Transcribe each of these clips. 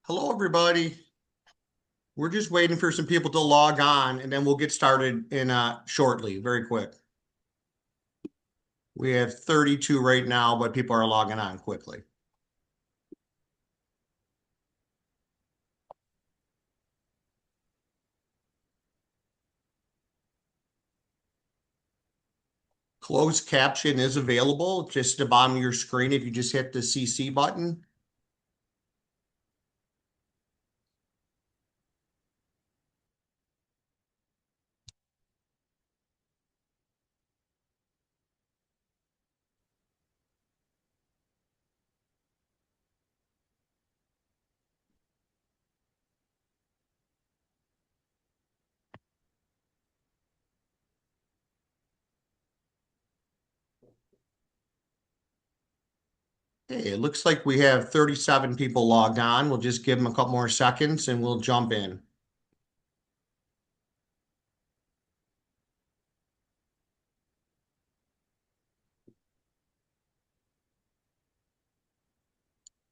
Hello, everybody. We're just waiting for some people to log on, and then we'll get started in shortly, very quick. We have 32 right now, but people are logging on quickly. Closed caption is available just at the bottom of your screen if you just hit the CC button. Hey, it looks like we have 37 people logged on. We'll just give them a couple more seconds and we'll jump in.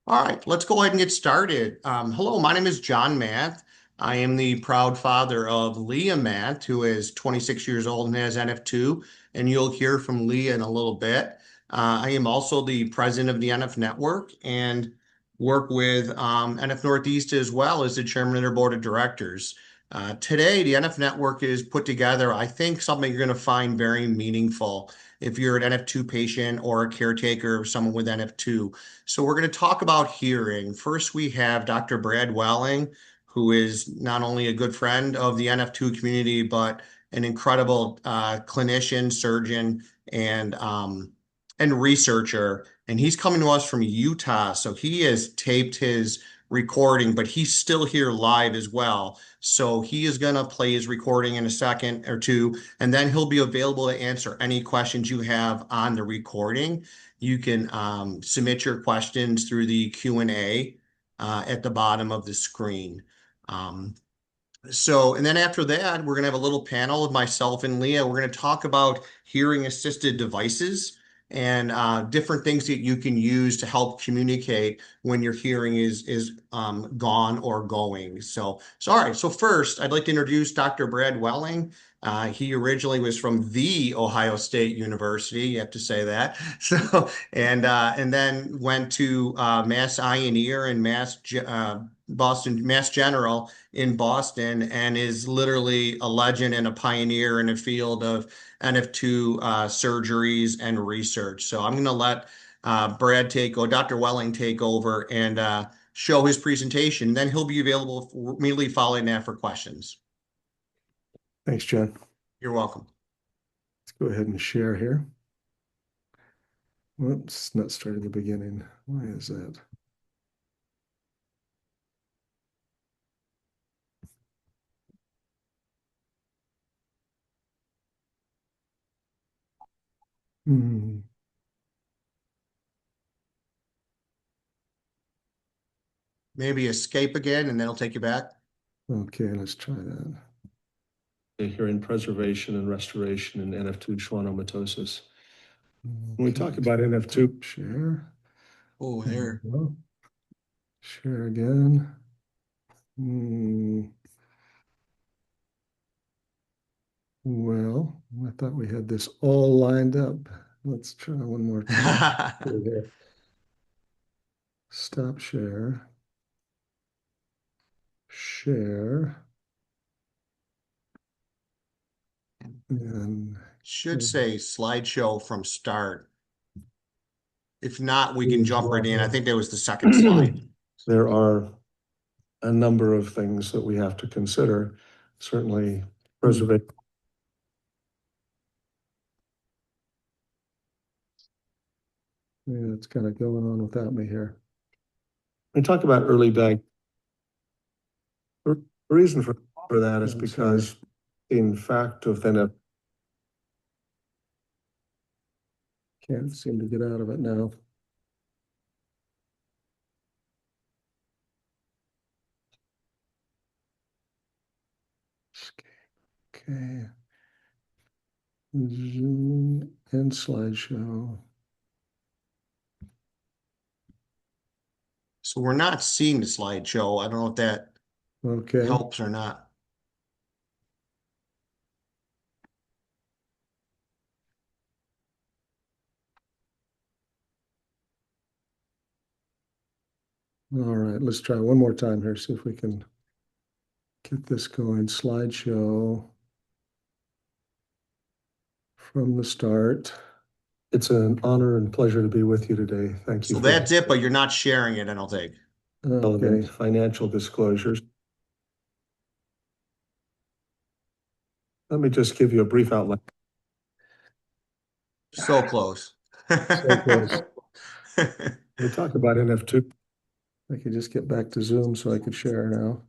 All right, let's go ahead and get started. Hello, my name is John Manth. I am the proud father of Leah Manth, who is 26 years old and has NF2, and you'll hear from Leah in a little bit. I am also the president of the NF Network and work with NF Northeast as well as the chairman of their board of directors. Today, the NF Network is put together, I think, something you're going to find very meaningful if you're an NF2 patient or a caretaker of someone with NF2. So we're going to talk about hearing. First, we have Dr. Brad Welling, who is not only a good friend of the NF2 community, but an incredible clinician, surgeon, and researcher. And he's coming to us from Utah. So he has taped his recording, but he's still here live as well. So he is going to play his recording in a second or two, and then he'll be available to answer any questions you have on the recording. You can submit your questions through the Q&A at the bottom of the screen. And then after that, we're going to have a little panel of myself and Leah. We're going to talk about hearing assisted devices and different things that you can use to help communicate when your hearing is gone or going. So all right. So first, I'd like to introduce Dr. Brad Welling. He originally was from the Ohio State University. You have to say that. So and then went to Mass Eye and Ear and Mass General in Boston, and is literally a legend and a pioneer in a field of NF2 surgeries and research. So I'm going to let Dr. Welling take over and show his presentation. Then he'll be available immediately following that for questions. Thanks, John. You're welcome. Let's go ahead and share here. Whoops, not starting the beginning. Why is that? Maybe escape again, and then it'll take you back. Okay, let's try that. Hearing preservation and restoration in NF2 schwannomatosis. When we talk about NF2, share. Oh, there. Share again. Well, I thought we had this all lined up. Let's try one more time. Stop share. Share. And should say slideshow from start. If not, we can jump right in. I think that was the second slide. There are a number of things that we have to consider. Certainly, preservation. Yeah, it's kind of going on without me here. We talk about early diagnosis. The reason for that is because, in fact, of NF. Can't seem to get out of it now. Okay. Zoom and slideshow. So we're not seeing the slideshow. I don't know if that Okay. helps or not. All right, let's try one more time here, see if we can get this going. Slideshow from the start. It's an honor and pleasure to be with you today. Thank you So for that's it, but you're not sharing it, I don't think. relevant Okay, financial disclosures. Let me just give you a brief outline. So close. so close. We talk about NF2. I could just get back to Zoom so I could share now.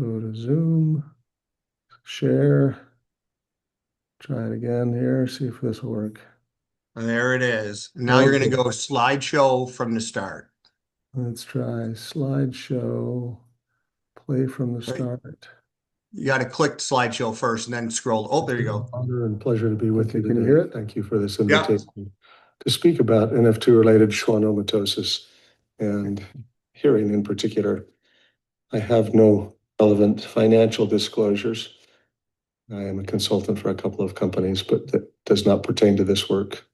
Go to Zoom, share, try it again here, see if this will work. There it is. Now you're going to go slideshow from the start. Let's try slideshow, play from the start. You got to click slideshow first and then scroll. Oh, there you go. Honor and pleasure to be with you today. Can you hear it? Thank you for this Yeah. invitation to speak about NF2-related schwannomatosis and hearing in particular. I have no relevant financial disclosures. I am a consultant for a couple of companies, but that does not pertain to this work.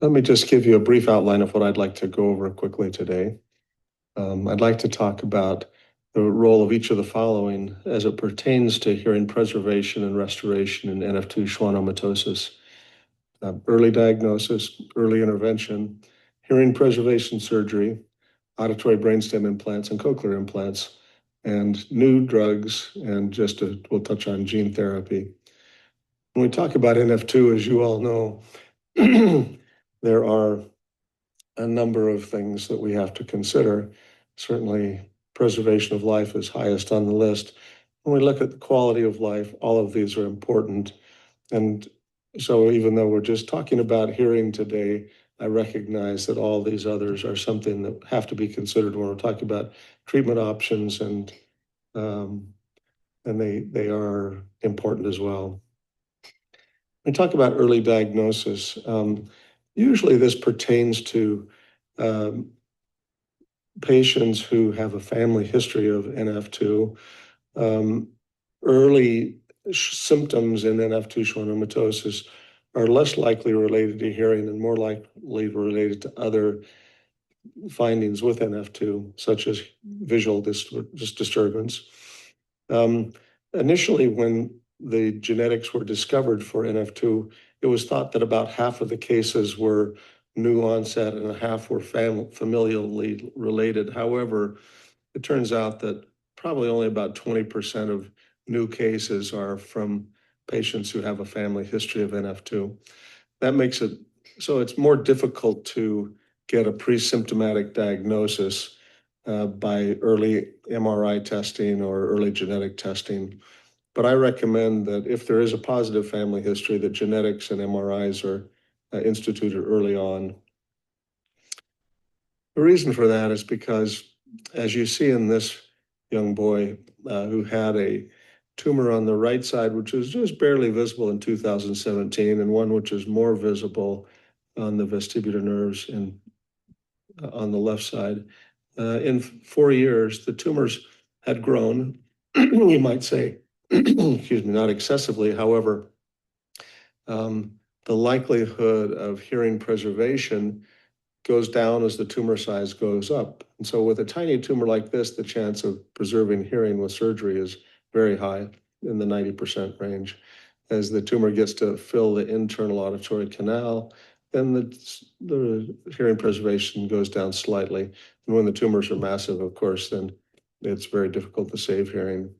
Let me just give you a brief outline of what I'd like to go over quickly today. I'd like to talk about the role of each of the following as it pertains to hearing preservation and restoration in NF2 schwannomatosis. Early diagnosis, early intervention, hearing preservation surgery, auditory brainstem implants and cochlear implants, and new drugs, and we'll touch on gene therapy. When we talk about NF2, as you all know, there are a number of things that we have to consider. Certainly, preservation of life is highest on the list. When we look at the quality of life, all of these are important. And so even though we're just talking about hearing today, I recognize that all these others are something that have to be considered when we're talking about treatment options, and they are important as well. We talk about early diagnosis. Usually this pertains to patients who have a family history of NF2. Early symptoms in NF2 schwannomatosis are less likely related to hearing and more likely related to other findings with NF2, such as visual disturbance. Initially, when the genetics were discovered for NF2, it was thought that about half of the cases were new onset and half were familially related. However, it turns out that probably only about 20% of new cases are from patients who have a family history of NF2. That makes it so it's more difficult to get a pre-symptomatic diagnosis by early MRI testing or early genetic testing. But I recommend that if there is a positive family history, that genetics and MRIs are instituted early on. The reason for that is because, as you see in this young boy who had a tumor on the right side, which was just barely visible in 2017, and one which is more visible on the vestibular nerves and on the left side. In 4 years, the tumors had grown, you might say, excuse me, not excessively. However, the likelihood of hearing preservation goes down as the tumor size goes up. And so with a tiny tumor like this, the chance of preserving hearing with surgery is very high, in the 90% range. As the tumor gets to fill the internal auditory canal, then the hearing preservation goes down slightly. And when the tumors are massive, of course, then it's very difficult to save hearing.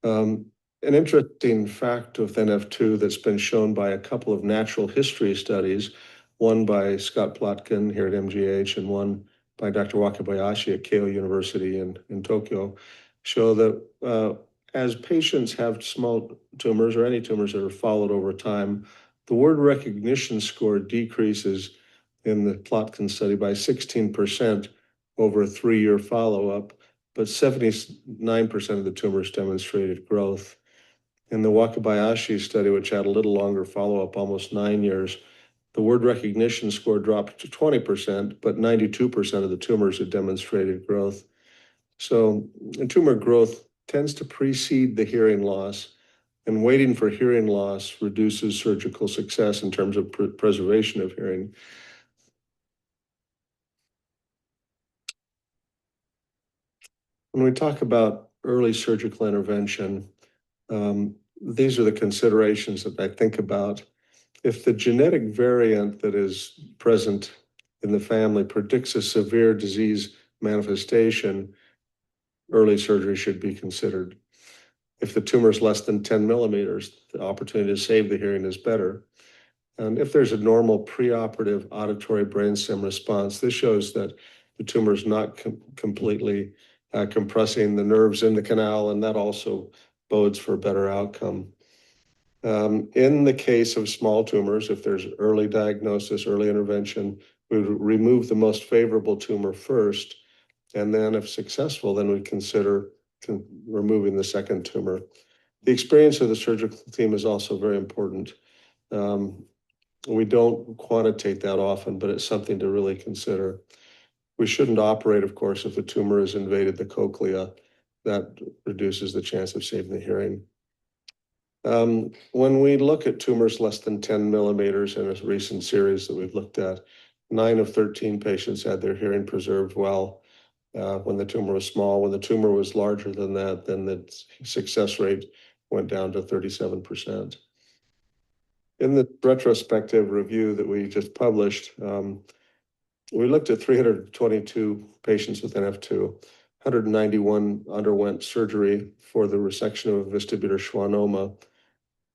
An interesting fact of NF2 that's been shown by a couple of natural history studies, one by Scott Plotkin here at MGH and one by Dr. Wakabayashi at Keio University in Tokyo, show that as patients have small tumors or any tumors that are followed over time, the word recognition score decreases in the Plotkin study by 16% over a 3-year follow-up, but 79% of the tumors demonstrated growth. In the Wakabayashi study, which had a little longer follow-up, almost 9 years, the word recognition score dropped to 20%, but 92% of the tumors had demonstrated growth. So tumor growth tends to precede the hearing loss, and waiting for hearing loss reduces surgical success in terms of preservation of hearing. When we talk about early surgical intervention, these are the considerations that I think about. If the genetic variant that is present in the family predicts a severe disease manifestation, early surgery should be considered. If the tumor is less than 10 millimeters, the opportunity to save the hearing is better. And if there's a normal preoperative auditory brainstem response, this shows that the tumor is not completely compressing the nerves in the canal, and that also bodes for a better outcome. In the case of small tumors, if there's early diagnosis, early intervention, we would remove the most favorable tumor first, and then if successful, then we consider removing the second tumor. The experience of the surgical team is also very important. We don't quantitate that often, but it's something to really consider. We shouldn't operate, of course, if the tumor has invaded the cochlea. That reduces the chance of saving the hearing. When we look at tumors less than 10 millimeters in a recent series that we've looked at, 9 of 13 patients had their hearing preserved well when the tumor was small. When the tumor was larger than that, then the success rate went down to 37%. In the retrospective review that we just published, we looked at 322 patients with NF2. 191 underwent surgery for the resection of a vestibular schwannoma.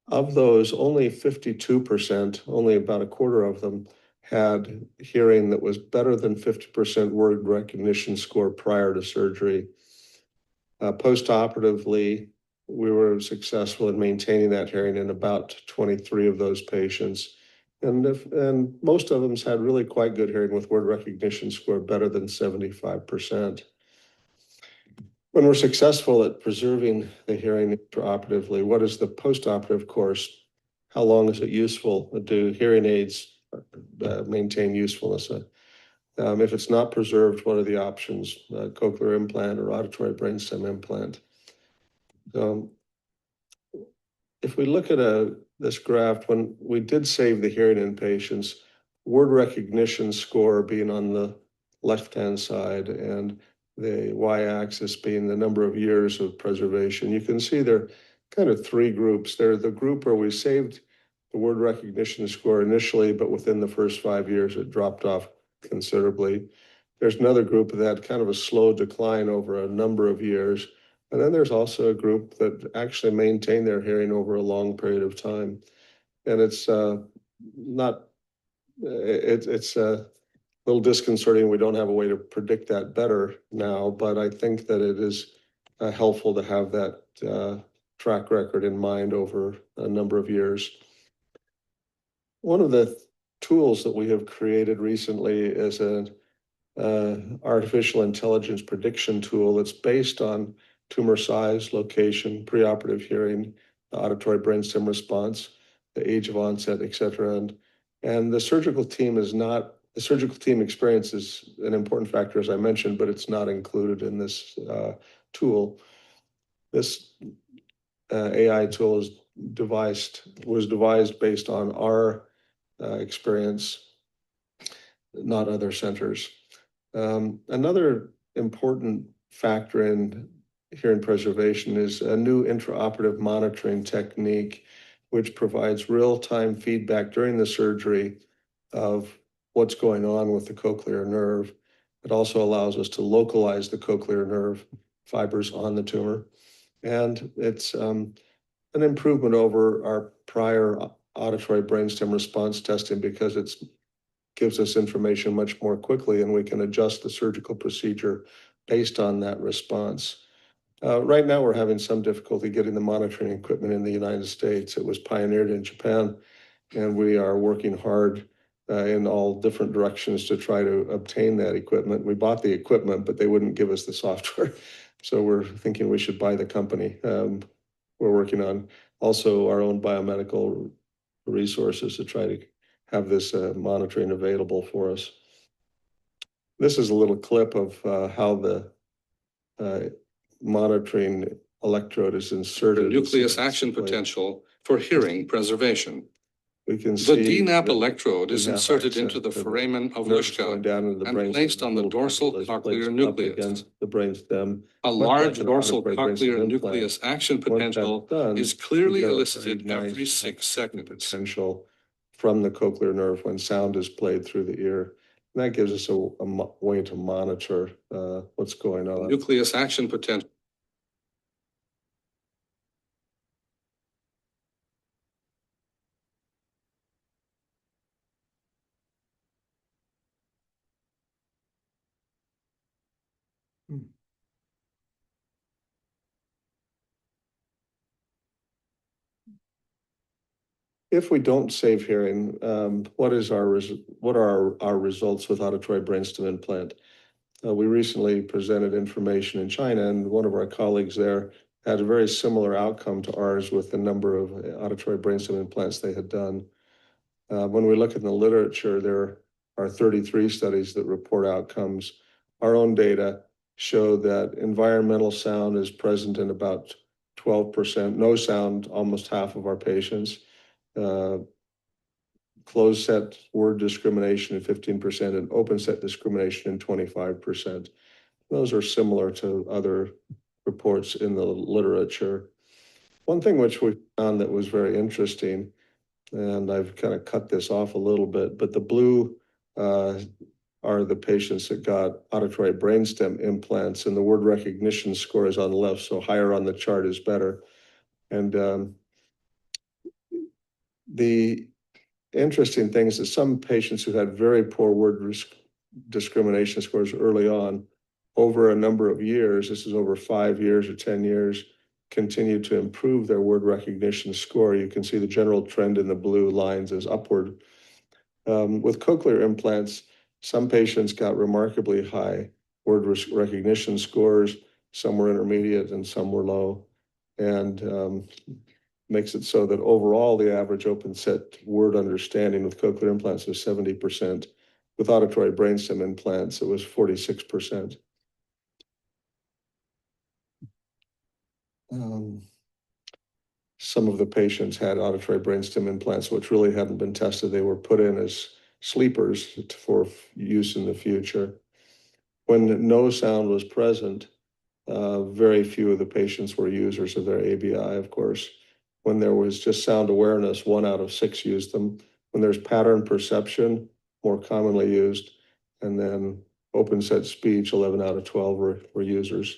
Of those, only 52%, only about a quarter of them, had hearing that was better than 50% word recognition score prior to surgery. Postoperatively, we were successful in maintaining that hearing in about 23 of those patients. And most of them had really quite good hearing with word recognition score better than 75%. When we're successful at preserving the hearing intraoperatively, what is the postoperative course? How long is it useful? Do hearing aids maintain usefulness? If it's not preserved, what are the options? Cochlear implant or auditory brainstem implant? If we look at this graph, when we did save the hearing in patients, word recognition score being on the left-hand side and the y-axis being the number of years of preservation, you can see there are kind of 3 groups. There's the group where we saved the word recognition score initially, but within the first 5 years, it dropped off considerably. There's another group that had kind of a slow decline over a number of years. And then there's also a group that actually maintained their hearing over a long period of time. And it's a little disconcerting. We don't have a way to predict that better now, but I think that it is helpful to have that track record in mind over a number of years. One of the tools that we have created recently is an artificial intelligence prediction tool that's based on tumor size, location, preoperative hearing, the auditory brainstem response, the age of onset, et cetera. And the surgical team experience is an important factor, as I mentioned, but it's not included in this tool. This AI tool was devised based on our experience, not other centers. Another important factor in hearing preservation is a new intraoperative monitoring technique, which provides real-time feedback during the surgery of what's going on with the cochlear nerve. It also allows us to localize the cochlear nerve fibers on the tumor. And it's an improvement over our prior auditory brainstem response testing because it gives us information much more quickly, and we can adjust the surgical procedure based on that response. Right now, we're having some difficulty getting the monitoring equipment in the United States. It was pioneered in Japan, and we are working hard in all different directions to try to obtain that equipment. We bought the equipment, but they wouldn't give us the software. So we're thinking we should buy the company. We're working on also our own biomedical resources to try to have this monitoring available for us. This is a little clip of how the monitoring electrode is inserted. The nucleus action potential for hearing preservation. We can The see DNAP that electrode is we have inserted access into the to the foramen of nerves Lischka going down into the and brainstem, placed on the little dorsal particles cochlear placed up nucleus. against the brainstem. A much large like an dorsal auditory cochlear brainstem nucleus implant. action Once that's potential done, is you clearly get a elicited very every nice 6 action seconds. potential from the cochlear nerve when sound is played through the ear. And that gives us a way to monitor what's going on. Nucleus action potential. If we don't save hearing, what are our results with auditory brainstem implant? We recently presented information in China, and one of our colleagues there had a very similar outcome to ours with the number of auditory brainstem implants they had done. When we look in the literature, there are 33 studies that report outcomes. Our own data show that environmental sound is present in about 12%, no sound, almost half of our patients. Closed set word discrimination in 15% and open set discrimination in 25%. Those are similar to other reports in the literature. One thing which we found that was very interesting, and I've kind of cut this off a little bit, but the blue are the patients that got auditory brainstem implants, and the word recognition score is on the left, so higher on the chart is better. And the interesting thing is that some patients who had very poor word discrimination scores early on, over a number of years, this is over 5 years or 10 years, continue to improve their word recognition score. You can see the general trend in the blue lines is upward. With cochlear implants, some patients got remarkably high word recognition scores, some were intermediate and some were low. And makes it so that overall the average open set word understanding with cochlear implants is 70%. With auditory brainstem implants, it was 46%. Some of the patients had auditory brainstem implants, which really hadn't been tested. They were put in as sleepers for use in the future. When no sound was present, very few of the patients were users of their ABI, of course. When there was just sound awareness, 1 out of 6 used them. When there's pattern perception, more commonly used. And then open set speech, 11 out of 12 were users.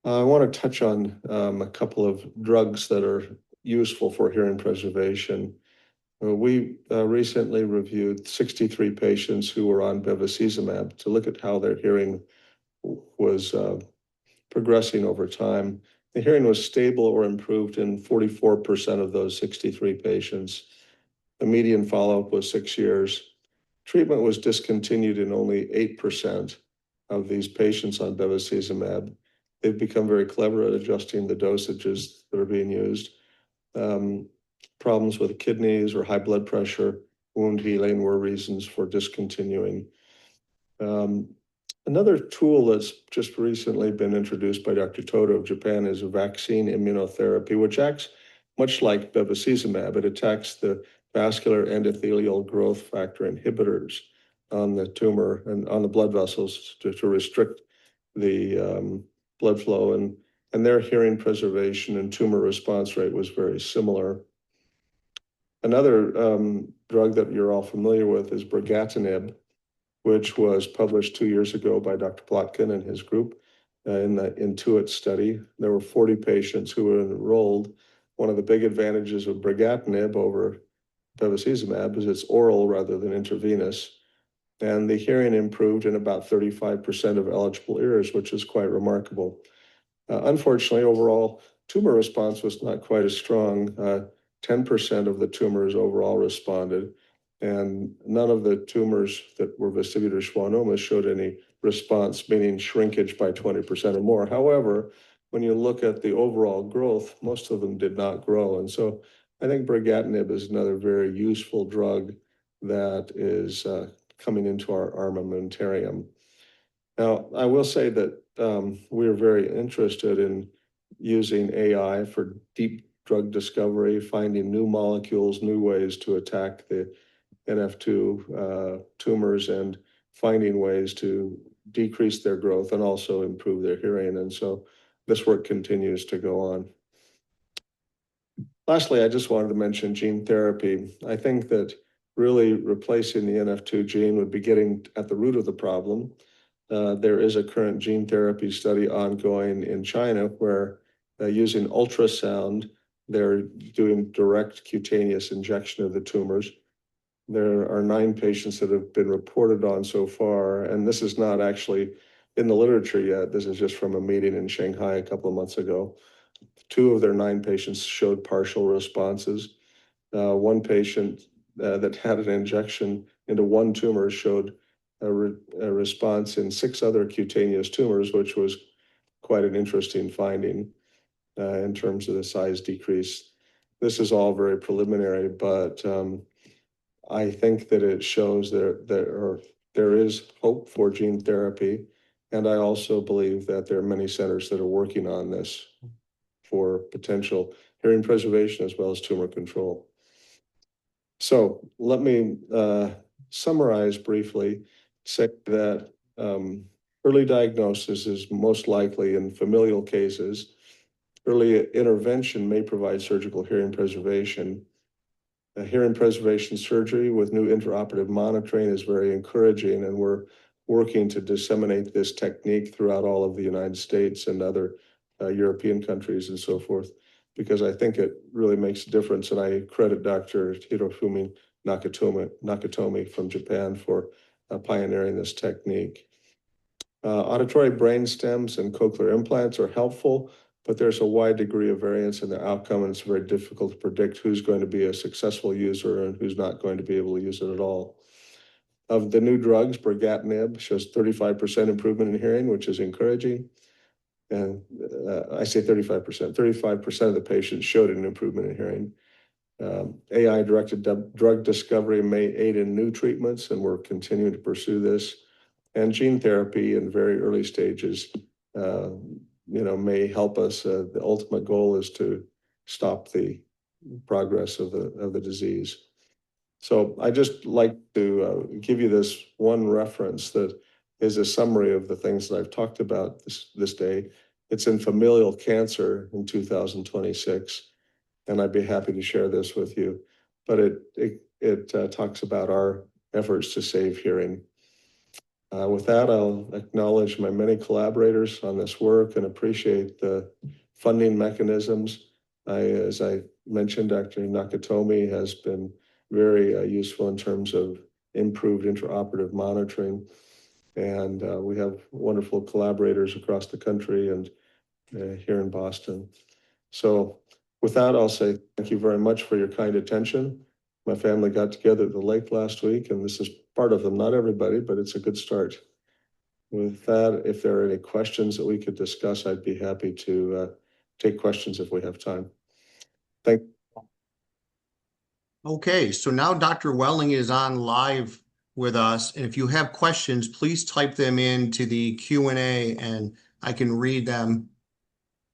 I want to touch on a couple of drugs that are useful for hearing preservation. We recently reviewed 63 patients who were on bevacizumab to look at how their hearing was progressing over time. The hearing was stable or improved in 44% of those 63 patients. The median follow-up was 6 years. Treatment was discontinued in only 8% of these patients on bevacizumab. They've become very clever at adjusting the dosages that are being used. Problems with kidneys or high blood pressure, wound healing were reasons for discontinuing. Another tool that's just recently been introduced by Dr. Todo of Japan is a vaccine immunotherapy, which acts much like bevacizumab. It attacks the vascular endothelial growth factor inhibitors on the tumor and on the blood vessels to restrict the blood flow. And their hearing preservation and tumor response rate was very similar. Another drug that you're all familiar with is brigatinib, which was published 2 years ago by Dr. Plotkin and his group in the Intuit study. There were 40 patients who were enrolled. One of the big advantages of brigatinib over bevacizumab is it's oral rather than intravenous. And the hearing improved in about 35% of eligible ears, which is quite remarkable. Unfortunately, overall, tumor response was not quite as strong. 10% of the tumors overall responded, and none of the tumors that were vestibular schwannomas showed any response, meaning shrinkage by 20% or more. However, when you look at the overall growth, most of them did not grow. And so I think brigatinib is another very useful drug that is coming into our armamentarium. Now, I will say that we're very interested in using AI for deep drug discovery, finding new molecules, new ways to attack the NF2 tumors, and finding ways to decrease their growth and also improve their hearing. And so this work continues to go on. Lastly, I just wanted to mention gene therapy. I think that really replacing the NF2 gene would be getting at the root of the problem. There is a current gene therapy study ongoing in China where using ultrasound, they're doing direct cutaneous injection of the tumors. There are 9 patients that have been reported on so far, and this is not actually in the literature yet. This is just from a meeting in Shanghai a couple of months ago. 2 of their 9 patients showed partial responses. One patient that had an injection into one tumor showed a response in 6 other cutaneous tumors, which was quite an interesting finding in terms of the size decrease. This is all very preliminary, but I think that it shows there is hope for gene therapy. And I also believe that there are many centers that are working on this for potential hearing preservation as well as tumor control. So let me summarize briefly, say that early diagnosis is most likely in familial cases. Early intervention may provide surgical hearing preservation. Hearing preservation surgery with new intraoperative monitoring is very encouraging, and we're working to disseminate this technique throughout all of the United States and other European countries and so forth, because I think it really makes a difference. And I credit Dr. Hirofumi Nakatomi from Japan for pioneering this technique. Auditory brain stems and cochlear implants are helpful, but there's a wide degree of variance in the outcome, and it's very difficult to predict who's going to be a successful user and who's not going to be able to use it at all. Of the new drugs, brigatinib shows 35% improvement in hearing, which is encouraging. And I say 35%, 35% of the patients showed an improvement in hearing. AI-directed drug discovery may aid in new treatments, and we're continuing to pursue this. And gene therapy in very early stages may help us. The ultimate goal is to stop the progress of the disease. So I just like to give you this one reference that is a summary of the things that I've talked about this day. It's in Familial Cancer in 2026, and I'd be happy to share this with you. But it talks about our efforts to save hearing. With that, I'll acknowledge my many collaborators on this work and appreciate the funding mechanisms. As I mentioned, Dr. Nakatomi has been very useful in terms of improved intraoperative monitoring. And we have wonderful collaborators across the country and here in Boston. So with that, I'll say thank you very much for your kind attention. My family got together at the lake last week, and this is part of them, not everybody, but it's a good start. With that, if there are any questions that we could discuss, I'd be happy to take questions if we have time. Thank you. Okay, so now Dr. Welling is on live with us, and if you have questions, please type them into the Q&A, and I can read them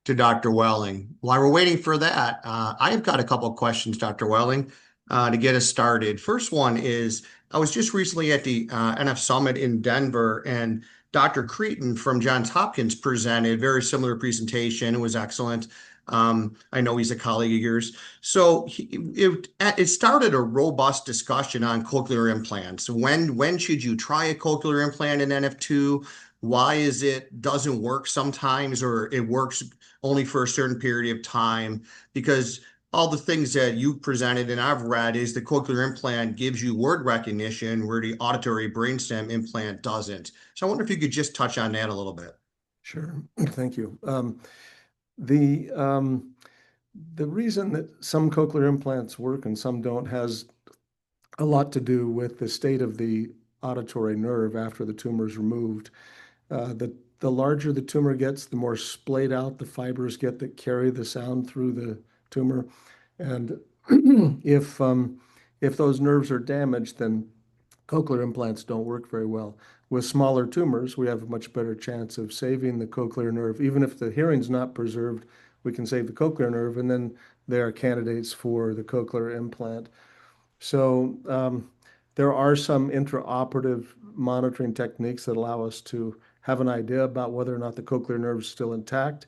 to Dr. Welling. While we're waiting for that, I've got a couple of questions, Dr. Welling, to get us started. First one is, I was just recently at the NF Summit in Denver, and Dr. Cretin from Johns Hopkins presented a very similar presentation. It was excellent. I know he's a colleague of yours. So it started a robust discussion on cochlear implants. When should you try a cochlear implant in NF2? Why is it doesn't work sometimes, or it works only for a certain period of time? Because all the things that you presented and I've read is the cochlear implant gives you word recognition where the auditory brainstem implant doesn't. So I wonder if you could just touch on that a little bit. Sure. Thank you. The reason that some cochlear implants work and some don't has a lot to do with the state of the auditory nerve after the tumor is removed. The the larger the tumor gets, the more splayed out the fibers get that carry the sound through the tumor. And if those nerves are damaged, then cochlear implants don't work very well. With smaller tumors, we have a much better chance of saving the cochlear nerve. Even if the hearing's not preserved, we can save the cochlear nerve, and then they are candidates for the cochlear implant. So there are some intraoperative monitoring techniques that allow us to have an idea about whether or not the cochlear nerve is still intact.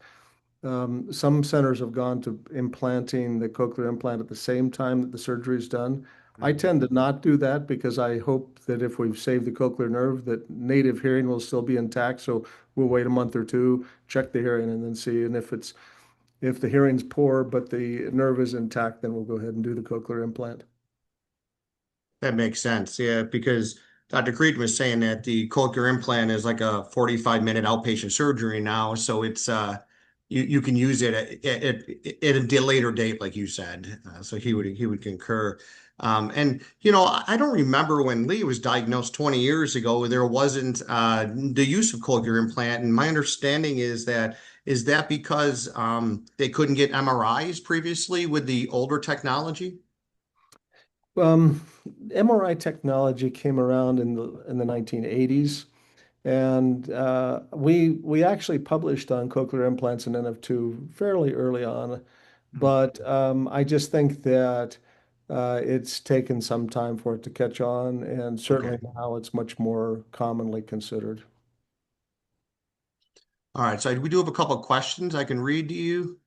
Some centers have gone to implanting the cochlear implant at the same time that the surgery is done. I tend to not do that because I hope that if we've saved the cochlear nerve, that native hearing will still be intact. So we'll wait a month or two, check the hearing, and then see. And if the hearing's poor but the nerve is intact, then we'll go ahead and do the cochlear implant. That makes sense. Yeah, because Dr. Creed was saying that the cochlear implant is like a 45-minute outpatient surgery now. So it's you can use it at a later date, like you said. So he would concur. And I don't remember when Lee was diagnosed 20 years ago, there wasn't the use of cochlear implant. And my understanding is that because they couldn't get MRIs previously with the older technology? MRI technology came around in the 1980s, and we actually published on cochlear implants and NF2 fairly early on, but I just think that it's taken some time for it to catch on, and certainly Okay. now it's much more commonly considered. All right. So we do have a couple of questions I can read to you.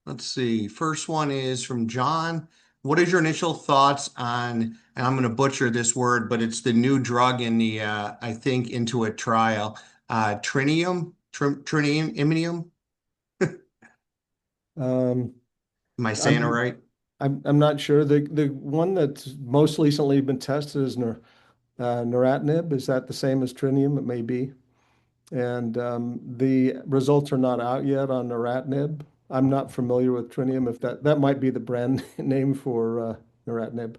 Let's see. First one is from John. What is your initial thoughts on, and I'm going to butcher this word, but it's the new drug in the, I think, into a trial, trinium? Um, Am I saying it I'm right? I'm not sure. The one that's most recently been tested is neratinib. Is that the same as trinium? It may be. And the results are not out yet on neratinib. I'm not familiar with trinium. If that might be the brand name for neratinib.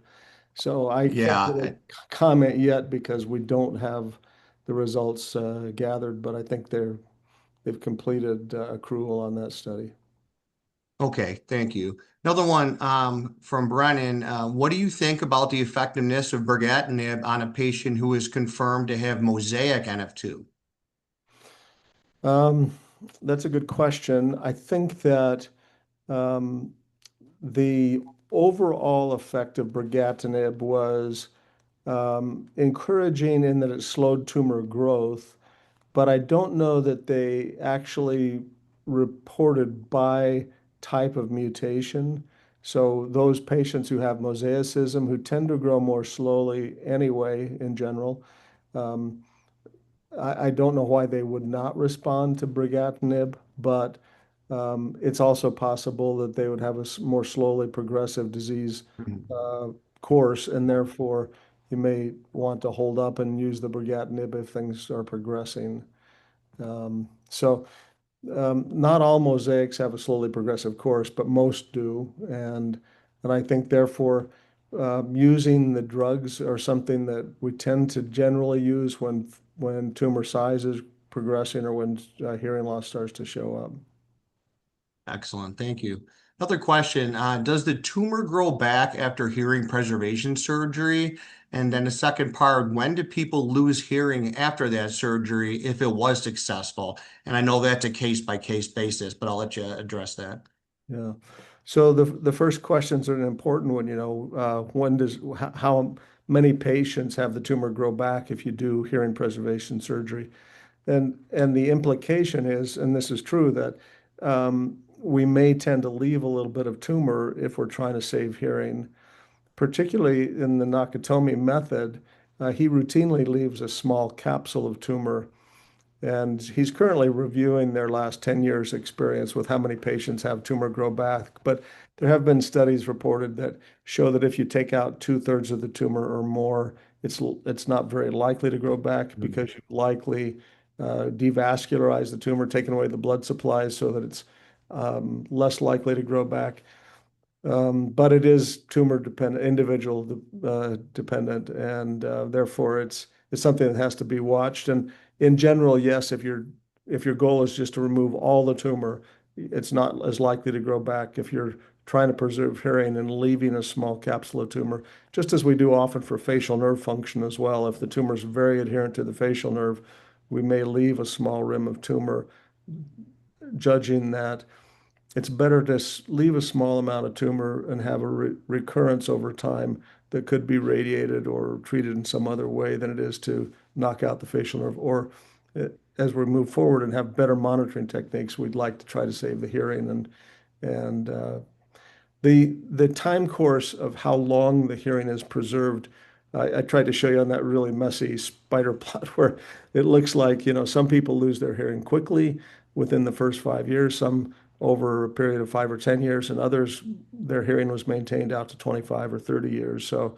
So I can't really Yeah. comment yet because we don't have the results gathered, but I think they've completed accrual on that study. Okay. Thank you. Another one from Brennan. What do you think about the effectiveness of bergatinib on a patient who is confirmed to have mosaic NF2? Um, that's a good question. I think that um, the overall effect of brigatinib was encouraging in that it slowed tumor growth, but I don't know that they actually reported by type of mutation. So those patients who have mosaicism, who tend to grow more slowly anyway, in general, um, I don't know why they would not respond to brigatinib, but it's also possible that they would have a more slowly progressive disease Mhm. uh, course, and therefore you may want to hold up and use the brigatinib if things are progressing. So not all mosaics have a slowly progressive course, but most do, and I think therefore using the drugs are something that we tend to generally use when tumor size is progressing or when hearing loss starts to show up. Excellent. Thank you. Another question. Does the tumor grow back after hearing preservation surgery? And then the second part, when do people lose hearing after that surgery if it was successful? And I know that's a case by case basis, but I'll let you address that. Yeah. So the first questions are an important one, how many patients have the tumor grow back if you do hearing preservation surgery? And the implication is, and this is true, that we may tend to leave a little bit of tumor if we're trying to save hearing, particularly in the Nakatomi method. He routinely leaves a small capsule of tumor, and he's currently reviewing their last 10 years experience with how many patients have tumor grow back. But there have been studies reported that show that if you take out 2/3 of the tumor or more, it's not very likely to grow back because you likely devascularize the tumor, taking away the blood supply so that it's less likely to grow back. But it is tumor dependent, individual dependent, and therefore it's something that has to be watched. And in general, yes, if you're if your goal is just to remove all the tumor, it's not as likely to grow back if you're trying to preserve hearing and leaving a small capsule of tumor, just as we do often for facial nerve function as well. If the tumor is very adherent to the facial nerve, we may leave a small rim of tumor, judging that it's better to leave a small amount of tumor and have a recurrence over time that could be radiated or treated in some other way than it is to knock out the facial nerve. Or as we move forward and have better monitoring techniques, we'd like to try to save the hearing. And the time course of how long the hearing is preserved, I tried to show you on that really messy spider plot where it looks like, some people lose their hearing quickly within the first 5 years, some over a period of 5 or 10 years, and others, their hearing was maintained out to 25 or 30 years. So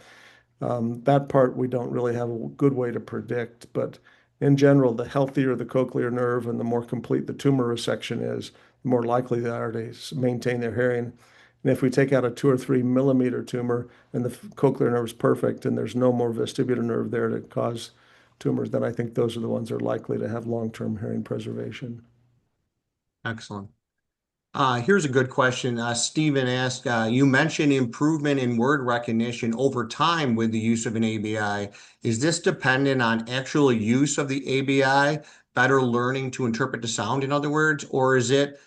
that part we don't really have a good way to predict. But in general, the healthier the cochlear nerve and the more complete the tumor resection is, the more likely they are to maintain their hearing. And if we take out a 2 or 3 millimeter tumor and the cochlear nerve is perfect and there's no more vestibular nerve there to cause tumors, then I think those are the ones that are likely to have long-term hearing preservation. Excellent. Here's a good question. Stephen asked, you mentioned improvement in word recognition over time with the use of an ABI. Is this dependent on actual use of the ABI, better learning to interpret the sound, in other words, or is it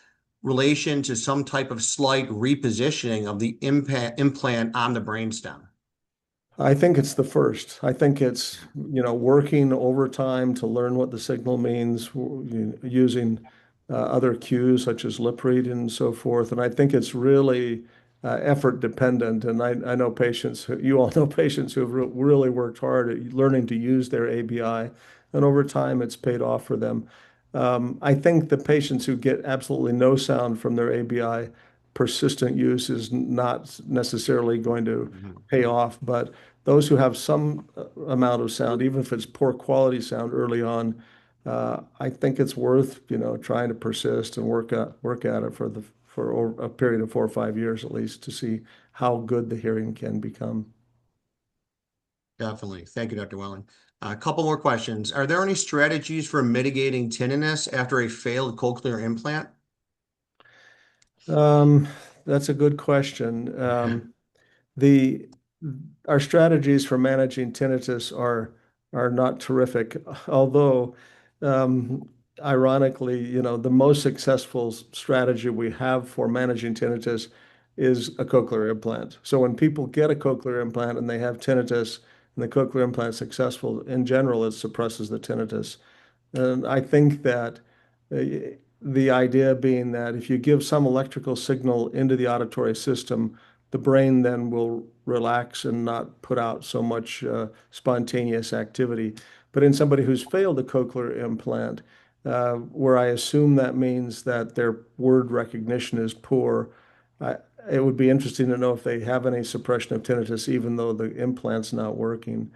relation to some type of slight repositioning of the implant on the brainstem? I think it's the first. I think it's, working over time to learn what the signal means, using other cues such as lip reading and so forth. And I think it's really effort dependent. And I know patients, you all know patients who have really worked hard at learning to use their ABI. And over time, it's paid off for them. I think the patients who get absolutely no sound from their ABI, persistent use is not necessarily going to pay off. But those who have some amount of sound, even if it's poor quality sound early on, I think it's worth, trying to persist and work at it for a period of 4 or 5 years at least to see how good the hearing can become. Definitely. Thank you, Dr. Welling. A couple more questions. Are there any strategies for mitigating tinnitus after a failed cochlear implant? That's a good question. The our strategies for managing tinnitus are not terrific, although ironically, the most successful strategy we have for managing tinnitus is a cochlear implant. So when people get a cochlear implant and they have tinnitus and the cochlear implant is successful, in general, it suppresses the tinnitus. And I think that the idea being that if you give some electrical signal into the auditory system, the brain then will relax and not put out so much spontaneous activity. But in somebody who's failed a cochlear implant, where I assume that means that their word recognition is poor, it would be interesting to know if they have any suppression of tinnitus, even though the implant's not working.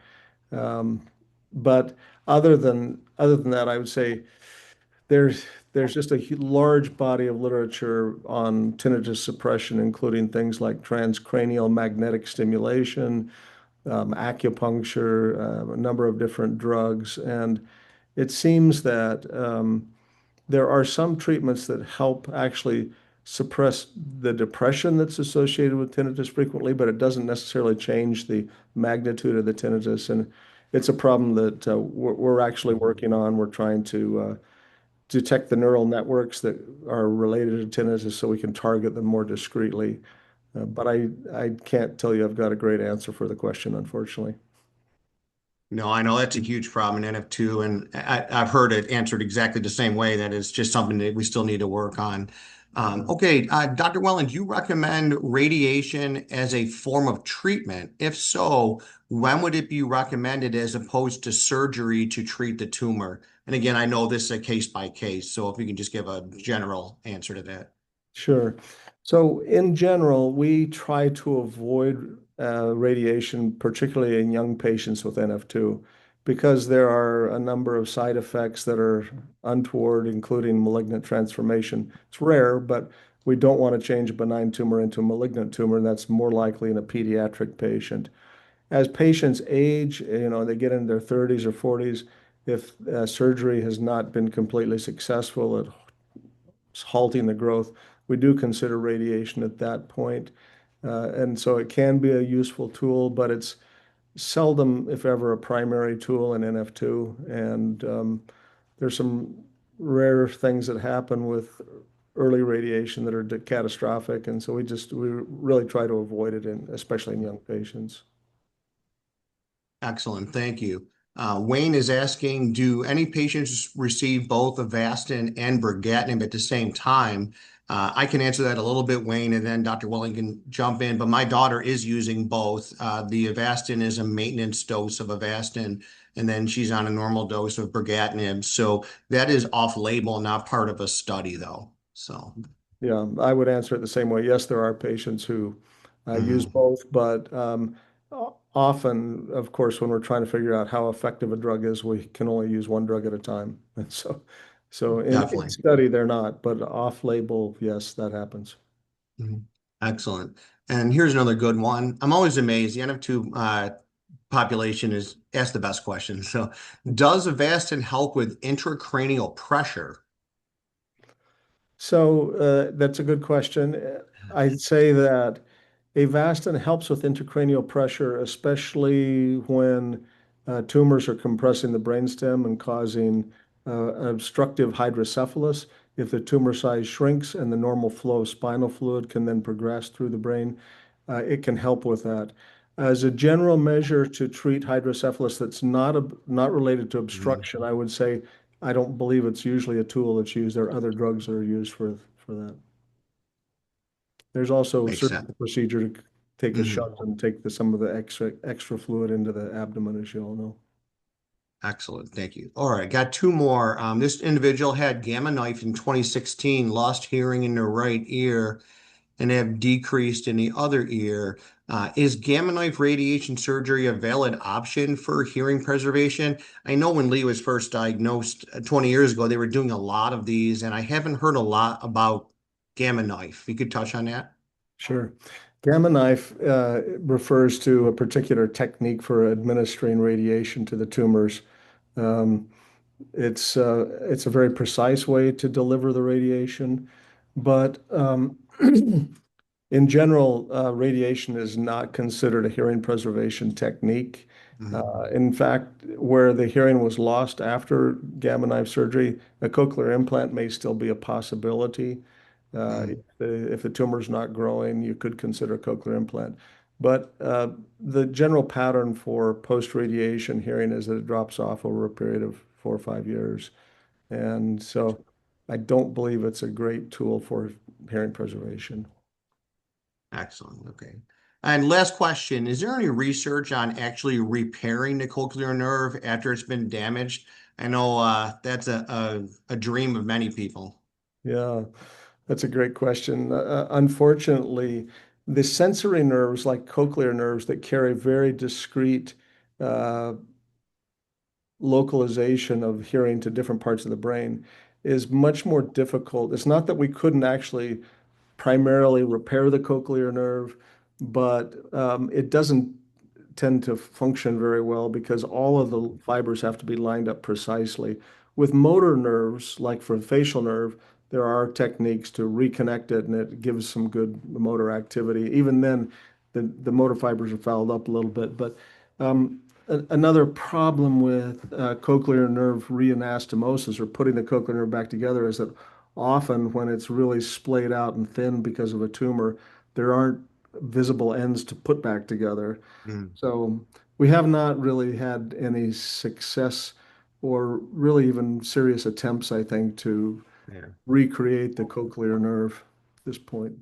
But other than that, I would say there's just a large body of literature on tinnitus suppression, including things like transcranial magnetic stimulation, acupuncture, a number of different drugs. And it seems that there are some treatments that help actually suppress the depression that's associated with tinnitus frequently, but it doesn't necessarily change the magnitude of the tinnitus. And it's a problem that we're actually working on. We're trying to detect the neural networks that are related to tinnitus so we can target them more discreetly. But I can't tell you I've got a great answer for the question, unfortunately. No, I know that's a huge problem in NF2, and I've heard it answered exactly the same way, that it's just something that we still need to work on. Okay, Dr. Welling, do you recommend radiation as a form of treatment? If so, when would it be recommended as opposed to surgery to treat the tumor? And again, I know this is a case by case, so if you can just give a general answer to that. Sure. So in general, we try to avoid radiation, particularly in young patients with NF2, because there are a number of side effects that are untoward, including malignant transformation. It's rare, but we don't want to change a benign tumor into a malignant tumor, and that's more likely in a pediatric patient. As patients age, they get into their 30s or 40s, if surgery has not been completely successful at halting the growth, we do consider radiation at that point. And so it can be a useful tool, but it's seldom, if ever, a primary tool in NF2. And there's some rare things that happen with early radiation that are catastrophic. And so we really try to avoid it, especially in young patients. Excellent, thank you. Wayne is asking, do any patients receive both Avastin and brigatinib at the same time? I can answer that a little bit, Wayne, and then Dr. Welling can jump in, but my daughter is using both. The Avastin is a maintenance dose of Avastin, and then she's on a normal dose of brigatinib. So that is off-label, not part of a study, though. So, Yeah, I would answer it the same way. Yes, there are patients who use both, but often, of course, when we're trying to figure out how effective a drug is, we can only use one drug at a time. And so in definitely. study, they're not, but off-label, yes, that happens. Excellent. And here's another good one. I'm always amazed. The NF2 population is asked the best question. So, does Avastin help with intracranial pressure? So that's a good question. I'd say that Avastin helps with intracranial pressure, especially when tumors are compressing the brainstem and causing obstructive hydrocephalus. If the tumor size shrinks and the normal flow of spinal fluid can then progress through the brain, it can help with that. As a general measure to treat hydrocephalus that's not related to obstruction, I would say I don't believe it's usually a tool that's used. There are other drugs that are used for that. There's also a Makes sense. surgical procedure to take a shunt and take some of the extra fluid into the abdomen, as you all know. Excellent. Thank you. All right. Got two more. This individual had gamma knife in 2016, lost hearing in the right ear, and have decreased in the other ear. Is gamma knife radiation surgery a valid option for hearing preservation? I know when Lee was first diagnosed 20 years ago, they were doing a lot of these, and I haven't heard a lot about gamma knife. You could touch on that? Sure. Gamma knife refers to a particular technique for administering radiation to the tumors. Um, it's a very precise way to deliver the radiation, but in general, radiation is not considered a hearing preservation technique. In fact, where the hearing was lost after gamma knife surgery, a cochlear implant may still be a possibility. If the tumor is not growing, you could consider a cochlear implant. But the general pattern for post-radiation hearing is that it drops off over a period of 4 or 5 years. And so I don't believe it's a great tool for hearing preservation. Excellent. Okay. And last question, is there any research on actually repairing the cochlear nerve after it's been damaged? I know that's a dream of many people. Yeah, that's a great question. Unfortunately, the sensory nerves, like cochlear nerves that carry very discrete uh, localization of hearing to different parts of the brain, is much more difficult. It's not that we couldn't actually primarily repair the cochlear nerve, but it doesn't tend to function very well because all of the fibers have to be lined up precisely. With motor nerves, like for facial nerve, there are techniques to reconnect it and it gives some good motor activity. Even then, the motor fibers are fouled up a little bit. But another problem with cochlear nerve reanastomosis or putting the cochlear nerve back together is that often when it's really splayed out and thin because of a tumor, there aren't visible ends to put back together. So we have not really had any success or really even serious attempts, I think, to Yeah. recreate the cochlear nerve at this point.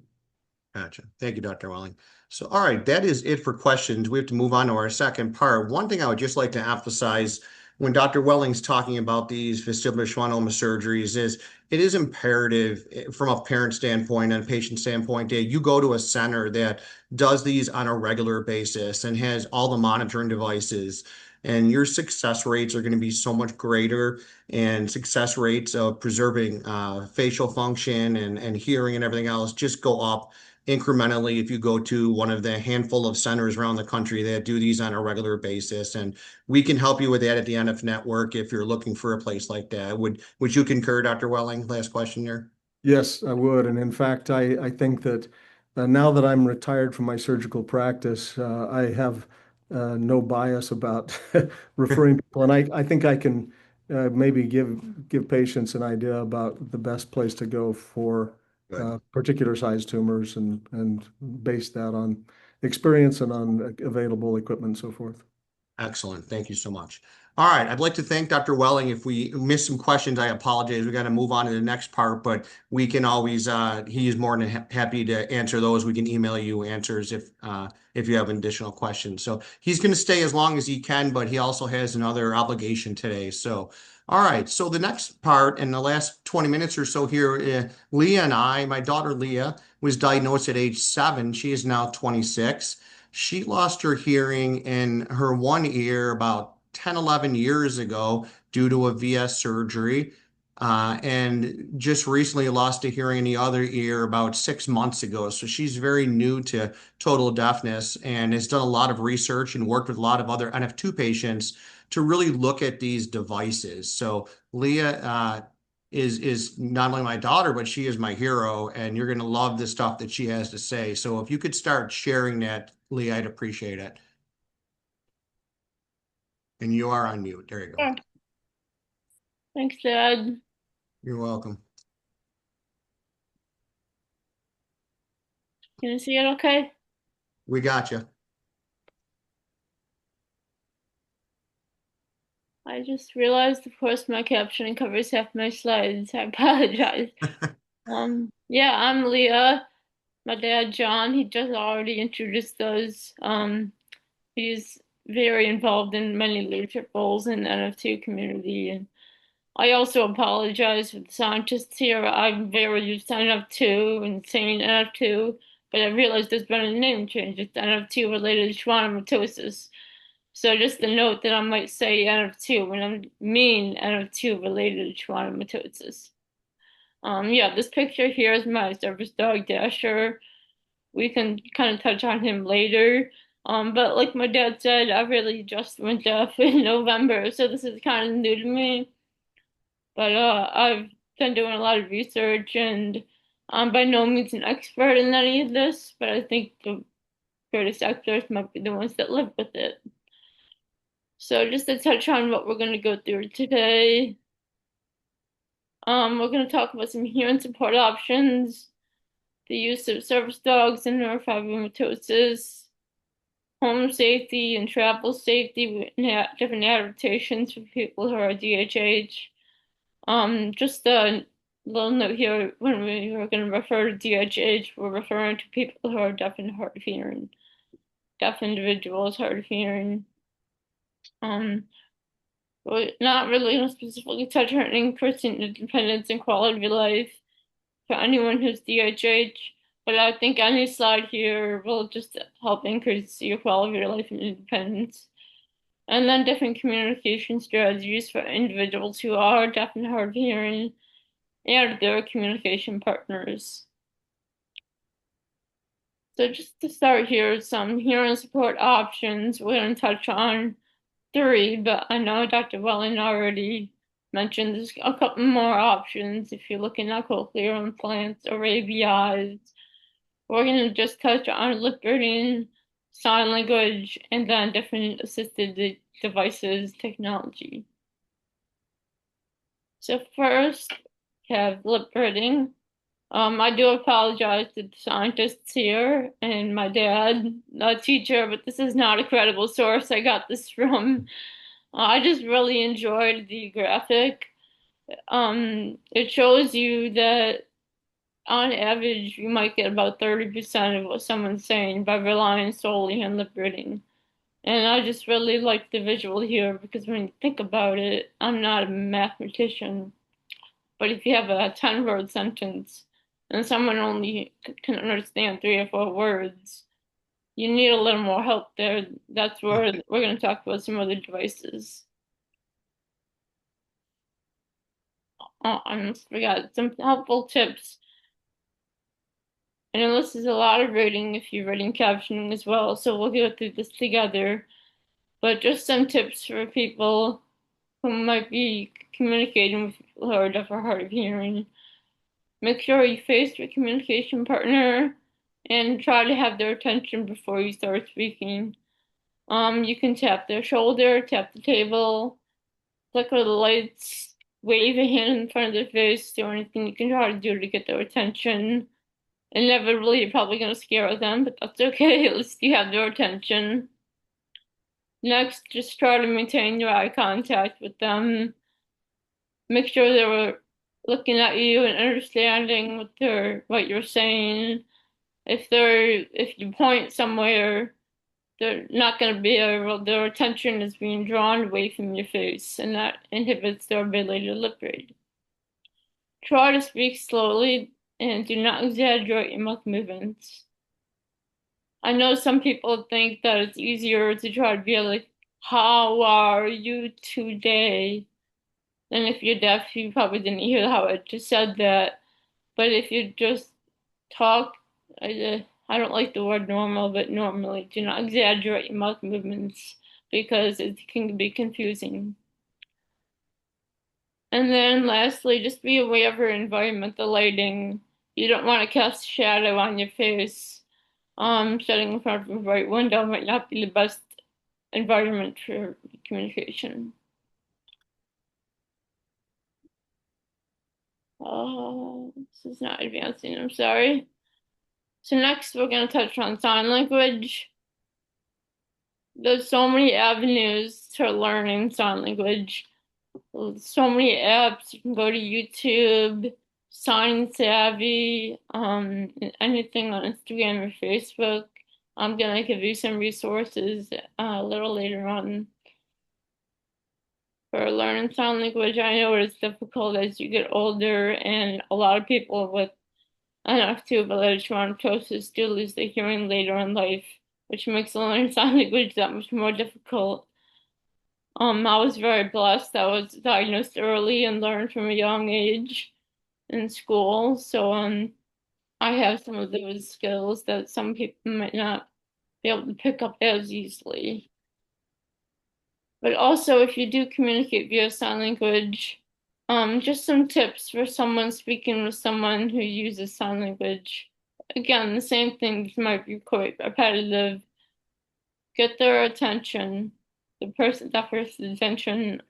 Gotcha. Thank you, Dr. Welling. So, all right, that is it for questions. We have to move on to our second part. One thing I would just like to emphasize when Dr. Welling's talking about these vestibular schwannoma surgeries is it is imperative from a parent standpoint and a patient standpoint that you go to a center that does these on a regular basis and has all the monitoring devices. And your success rates are going to be so much greater, and success rates of preserving facial function and hearing and everything else just go up incrementally if you go to one of the handful of centers around the country that do these on a regular basis. And we can help you with that at the NF Network if you're looking for a place like that. Would you concur, Dr. Welling? Last question here. Yes, I would. And in fact, I think that now that I'm retired from my surgical practice, I have no bias about referring people. And I think I can maybe give patients an idea about the best place to go for Good. particular size tumors and base that on experience and on available equipment and so forth. Excellent. Thank you so much. All right. I'd like to thank Dr. Welling. If we missed some questions, I apologize. We got to move on to the next part, but we can always, he is more than happy to answer those. We can email you answers if you have additional questions. So he's going to stay as long as he can, but he also has another obligation today. So, all right. So the next part in the last 20 minutes or so here, Leah and I, my daughter Leah was diagnosed at age 7. She is now 26. She lost her hearing in her one ear about 10, 11 years ago due to a VS surgery, and just recently lost a hearing in the other ear about 6 months ago. So she's very new to total deafness and has done a lot of research and worked with a lot of other NF2 patients to really look at these devices. So Leah is not only my daughter, but she is my hero, and you're going to love the stuff that she has to say. So if you could start sharing that, Leah, I'd appreciate it. And you are on mute. There you go. Sure. Thanks, Dad. You're welcome. Can you see it okay? We got you. I just realized, of course, my captioning covers half my slides. I apologize. Yeah, I'm Leah. My dad, John, he just already introduced us. He's very involved in many leadership roles in the NF2 community. And I also apologize for the scientists here. I'm very used to NF2 and saying NF2, but I realized there's been a name change. It's NF2-related schwannomatosis. So just a note that I might say NF2 when I mean NF2-related schwannomatosis. Yeah, this picture here is my service dog, Dasher. We can kind of touch on him later. But like my dad said, I really just went deaf in November, so this is kind of new to me. But I've been doing a lot of research, and I'm by no means an expert in any of this, but I think the greatest experts might be the ones that live with it. So just to touch on what we're going to go through today, we're going to talk about some hearing support options, the use of service dogs in neurofibromatosis, home safety and travel safety, different adaptations for people who are DHH. Just a little note here, when we were going to refer to DHH, we're referring to people who are deaf and hard of hearing, deaf individuals, hard of hearing. We're not really going to specifically touch on increasing independence and quality of life for anyone who's DHH, but I think any slide here will just help increase your quality of life and independence. And then different communication strategies for individuals who are deaf and hard of hearing and their communication partners. So just to start here, some hearing support options. We're going to touch on 3, but I know Dr. Welling already mentioned there's a couple more options if you're looking at cochlear implants or ABIs. We're going to just touch on lip reading, sign language, and then different assisted devices technology. So first, we have lip reading. I do apologize to the scientists here and my dad, a teacher, but this is not a credible source I got this from. I just really enjoyed the graphic. It shows you that on average, you might get about 30% of what someone's saying by relying solely on lip reading. And I just really like the visual here because when you think about it, I'm not a mathematician, but if you have a 10-word sentence and someone only can understand 3 or 4 words, you need a little more help there. That's where we're going to talk about some other devices. I almost forgot some helpful tips. And it lists a lot of reading if you're reading captioning as well. So we'll go through this together. But just some tips for people who might be communicating with people who are deaf or hard of hearing. Make sure you face your communication partner and try to have their attention before you start speaking. You can tap their shoulder, tap the table, flicker the lights, wave a hand in front of their face, do anything you can try to do to get their attention. Inevitably, you're probably going to scare them, but that's okay. At least you have their attention. Next, just try to maintain your eye contact with them. Make sure they're looking at you and understanding what you're saying. If you point somewhere, they're not going to be able, their attention is being drawn away from your face, and that inhibits their ability to lip read. Try to speak slowly and do not exaggerate your mouth movements. I know some people think that it's easier to try to be like, how are you today? And if you're deaf, you probably didn't hear how I just said that. But if you just talk, I don't like the word normal, but normally, do not exaggerate your mouth movements because it can be confusing. And then lastly, just be aware of your environment, the lighting. You don't want to cast shadow on your face. Sitting in front of a bright window might not be the best environment for communication. This is not advancing, I'm sorry. So next we're going to touch on sign language. There's so many avenues to learning sign language. So many apps. You can go to YouTube, Sign Savvy, anything on Instagram or Facebook. I'm gonna give you some resources a little later on for learning sign language. I know it's difficult as you get older, and a lot of people with NF2-Related Schwannomatosis do lose their hearing later in life, which makes learning sign language that much more difficult. I was very blessed. I was diagnosed early and learned from a young age in school. So I have some of those skills that some people might not be able to pick up as easily. But also, if you do communicate via sign language, just some tips for someone speaking with someone who uses sign language. Again, the same things might be quite repetitive. Get their attention, that person's attention,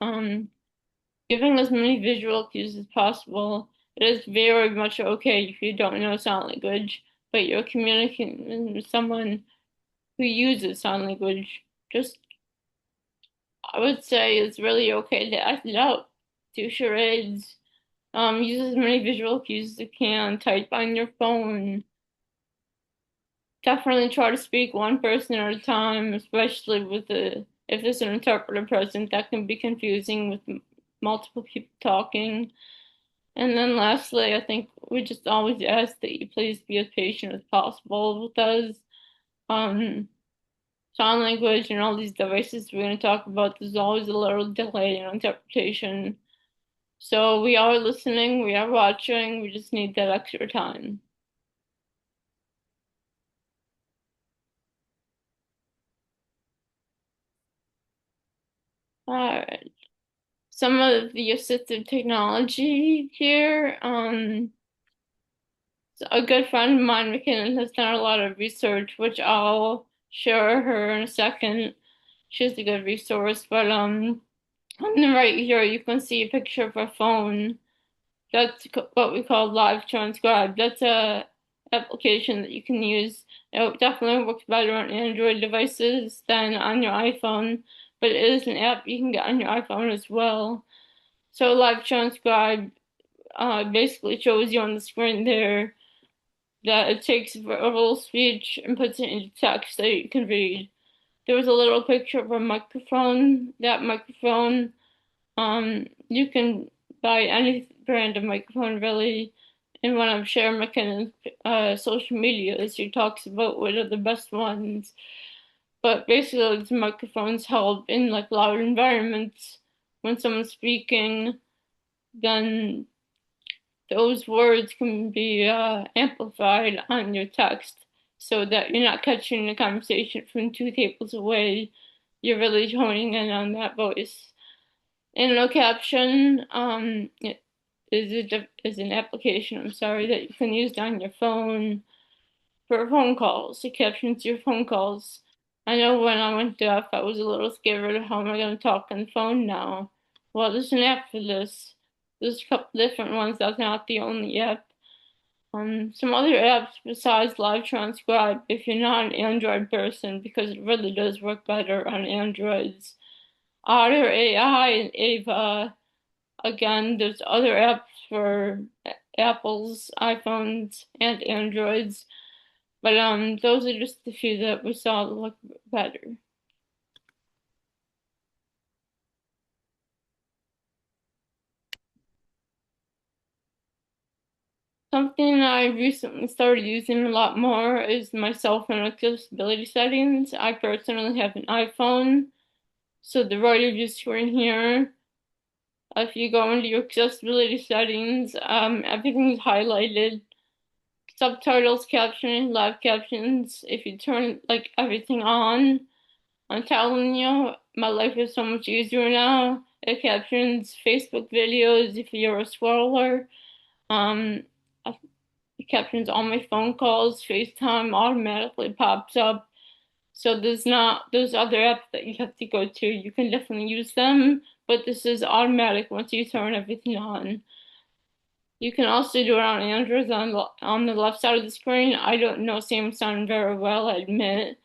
giving as many visual cues as possible. It is very much okay if you don't know sign language, but you're communicating with someone who uses sign language. Just, I would say it's really okay to act it out. Do charades. Use as many visual cues as you can. Type on your phone. Definitely try to speak one person at a time, especially if there's an interpreter present. That can be confusing with multiple people talking. And then lastly, I think we just always ask that you please be as patient as possible with us. Sign language and all these devices we're going to talk about, there's always a little delay in interpretation. So we are listening, we are watching, we just need that extra time. All right. Some of the assistive technology here. A good friend of mine, McKinnon, has done a lot of research, which I'll share her in a second. She's a good resource, but on the right here, you can see a picture of a phone. That's what we call live transcribe. That's a application that you can use. It definitely works better on Android devices than on your iPhone, but it is an app you can get on your iPhone as well. So live transcribe basically shows you on the screen there that it takes verbal speech and puts it into text that you can read. There was a little picture of a microphone. That microphone, you can buy any brand of microphone really. And when I'm sharing McKinnon's social media, she talks about what are the best ones. But basically, these microphones help in like loud environments. When someone's speaking, then those words can be amplified on your text so that you're not catching the conversation from 2 tables away. You're really honing in on that voice. And no caption is an application, I'm sorry, that you can use on your phone for phone calls. It captions your phone calls. I know when I went deaf, I was a little scared of how am I going to talk on the phone now. Well, there's an app for this. There's a couple different ones. That's not the only app. Some other apps besides Live Transcribe, if you're not an Android person, because it really does work better on Androids. Otter AI and Ava. Again, there's other apps for Apple's iPhones and Androids. But those are just the few that we saw that look better. Something I recently started using a lot more is my cell phone accessibility settings. I personally have an iPhone, so the right of your screen here, if you go into your accessibility settings, everything's highlighted. Subtitles, captioning, live captions. If you turn like everything on, I'm telling you, my life is so much easier now. It captions Facebook videos if you're a scroller. Um, it captions all my phone calls. FaceTime automatically pops up. So there's other apps that you have to go to. You can definitely use them, but this is automatic once you turn everything on. You can also do it on Android on the left side of the screen. I don't know Samsung very well, I admit.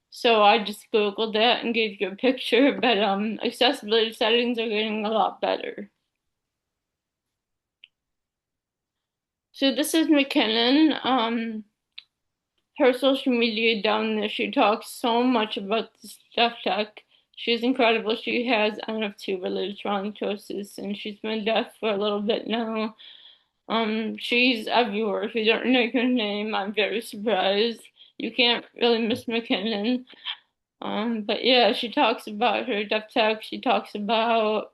So I just Googled that and gave you a picture, but accessibility settings are getting a lot better. So this is McKinnon. Her social media down there, she talks so much about this deaf tech. She's incredible. She has NF2-related schwannomatosis, and she's been deaf for a little bit now. She's everywhere. If you don't know her name, I'm very surprised. You can't really miss McKinnon. But yeah, she talks about her deaf tech. She talks about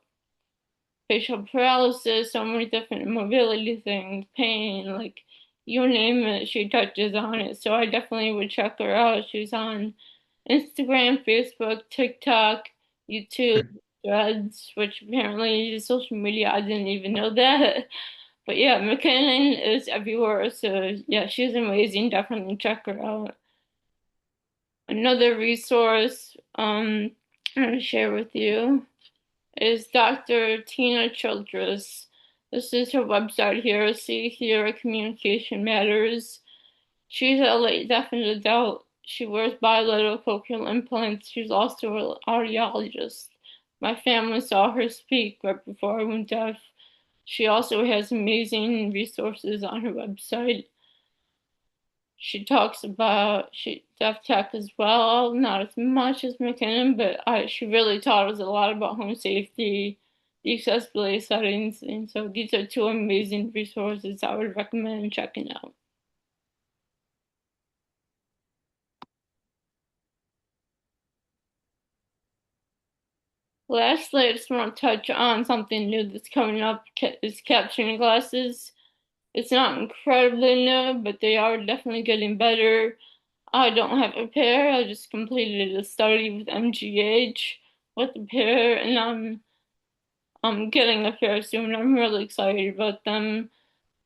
facial paralysis, so many different mobility things, pain, like you name it, she touches on it. So I definitely would check her out. She's on Instagram, Facebook, TikTok, YouTube, Threads, which apparently is social media. I didn't even know that. But yeah, McKinnon is everywhere. So yeah, she's amazing. Definitely check her out. Another resource I'm gonna share with you is Dr. Tina Childress. This is her website here. See here, Communication Matters. She's a late definite adult. She wears bilateral cochlear implants. She's also an audiologist. My family saw her speak right before I went deaf. She also has amazing resources on her website. She talks about deaf tech as well, not as much as McKinnon, but she really taught us a lot about home safety, the accessibility settings, and so these are two amazing resources I would recommend checking out. Lastly, I just want to touch on something new that's coming up, is captioning glasses. It's not incredibly new, but they are definitely getting better. I don't have a pair. I just completed a study with MGH with a pair, and I'm getting a pair soon. I'm really excited about them.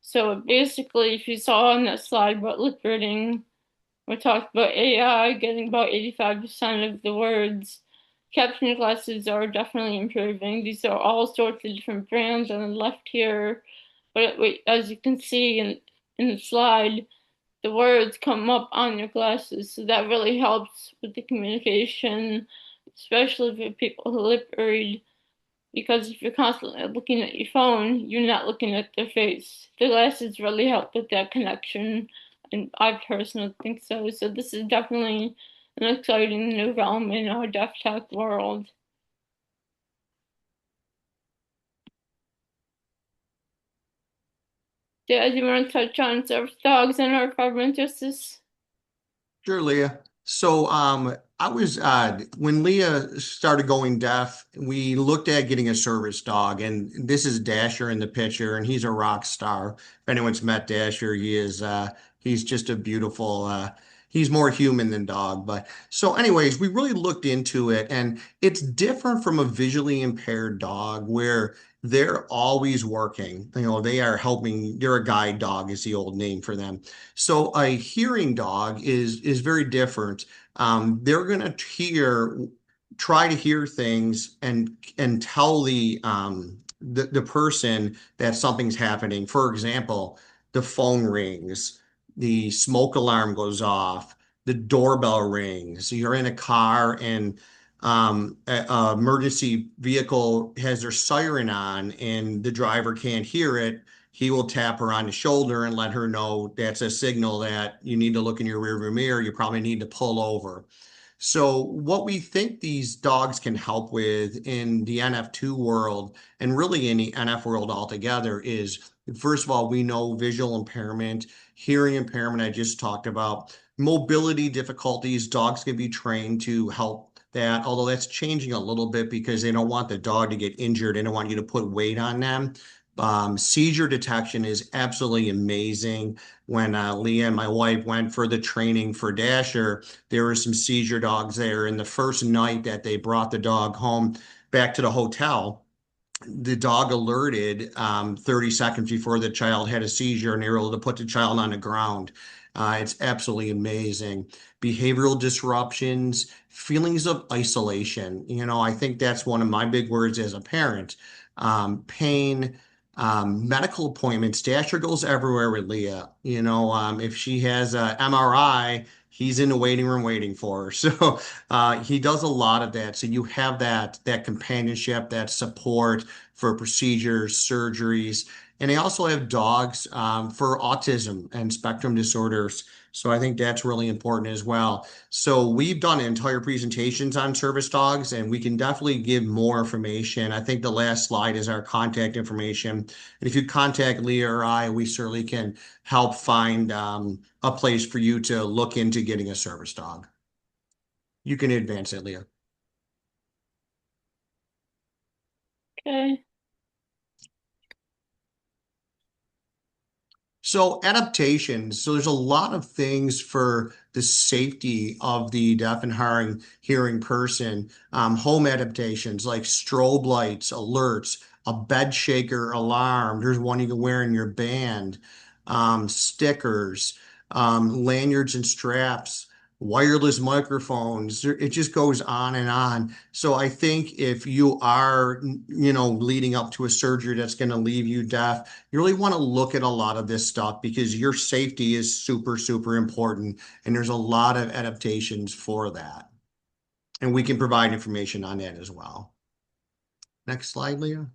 So basically, if you saw on that slide about lip reading, we talked about AI getting about 85% of the words. Captioning glasses are definitely improving. These are all sorts of different brands on the left here, but as you can see in the slide, the words come up on your glasses, so that really helps with the communication, especially for people who lip read, because if you're constantly looking at your phone, you're not looking at their face. The glasses really help with that connection, and I personally think so. So this is definitely an exciting new realm in our deaf tech world. Dad, you want to touch on service dogs and neurofibromatosis? Sure, Leah. So I was when Leah started going deaf, we looked at getting a service dog, and this is Dasher in the picture, and he's a rock star. If anyone's met Dasher, he's just a beautiful he's more human than dog. But so anyways, we really looked into it, and it's different from a visually impaired dog where they're always working. You know, they are helping, they're a guide dog is the old name for them. So a hearing dog is very different. They're going to try to hear things and tell the person that something's happening. For example, the phone rings, the smoke alarm goes off, the doorbell rings. So you're in a car and a emergency vehicle has their siren on and the driver can't hear it. He will tap her on the shoulder and let her know that's a signal that you need to look in your rearview mirror. You probably need to pull over. So what we think these dogs can help with in the NF2 world and really in the NF world altogether is, first of all, we know visual impairment, hearing impairment, I just talked about, mobility difficulties, dogs can be trained to help that, although that's changing a little bit because they don't want the dog to get injured. They don't want you to put weight on them. Seizure detection is absolutely amazing. When Leah and my wife went for the training for Dasher, there were some seizure dogs there. And the first night that they brought the dog home back to the hotel, the dog alerted 30 seconds before the child had a seizure and they were able to put the child on the ground. It's absolutely amazing. Behavioral disruptions, feelings of isolation. You know, I think that's one of my big words as a parent. Pain, medical appointments. Dasher goes everywhere with Leah. You know, if she has a MRI, he's in the waiting room waiting for her. So he does a lot of that. So you have that companionship, that support for procedures, surgeries, and they also have dogs for autism and spectrum disorders. So I think that's really important as well. So we've done entire presentations on service dogs, and we can definitely give more information. I think the last slide is our contact information. And if you contact Leah or I, we certainly can help find a place for you to look into getting a service dog. You can advance it, Leah. Okay. So adaptations. So there's a lot of things for the safety of the deaf and hearing person. Home adaptations like strobe lights, alerts, a bed shaker alarm. There's one you can wear in your band. Stickers, lanyards and straps, wireless microphones. It just goes on and on. So I think if you are, you know, leading up to a surgery that's going to leave you deaf, you really want to look at a lot of this stuff because your safety is super, super important. And there's a lot of adaptations for that. And we can provide information on that as well. Next slide, Leah.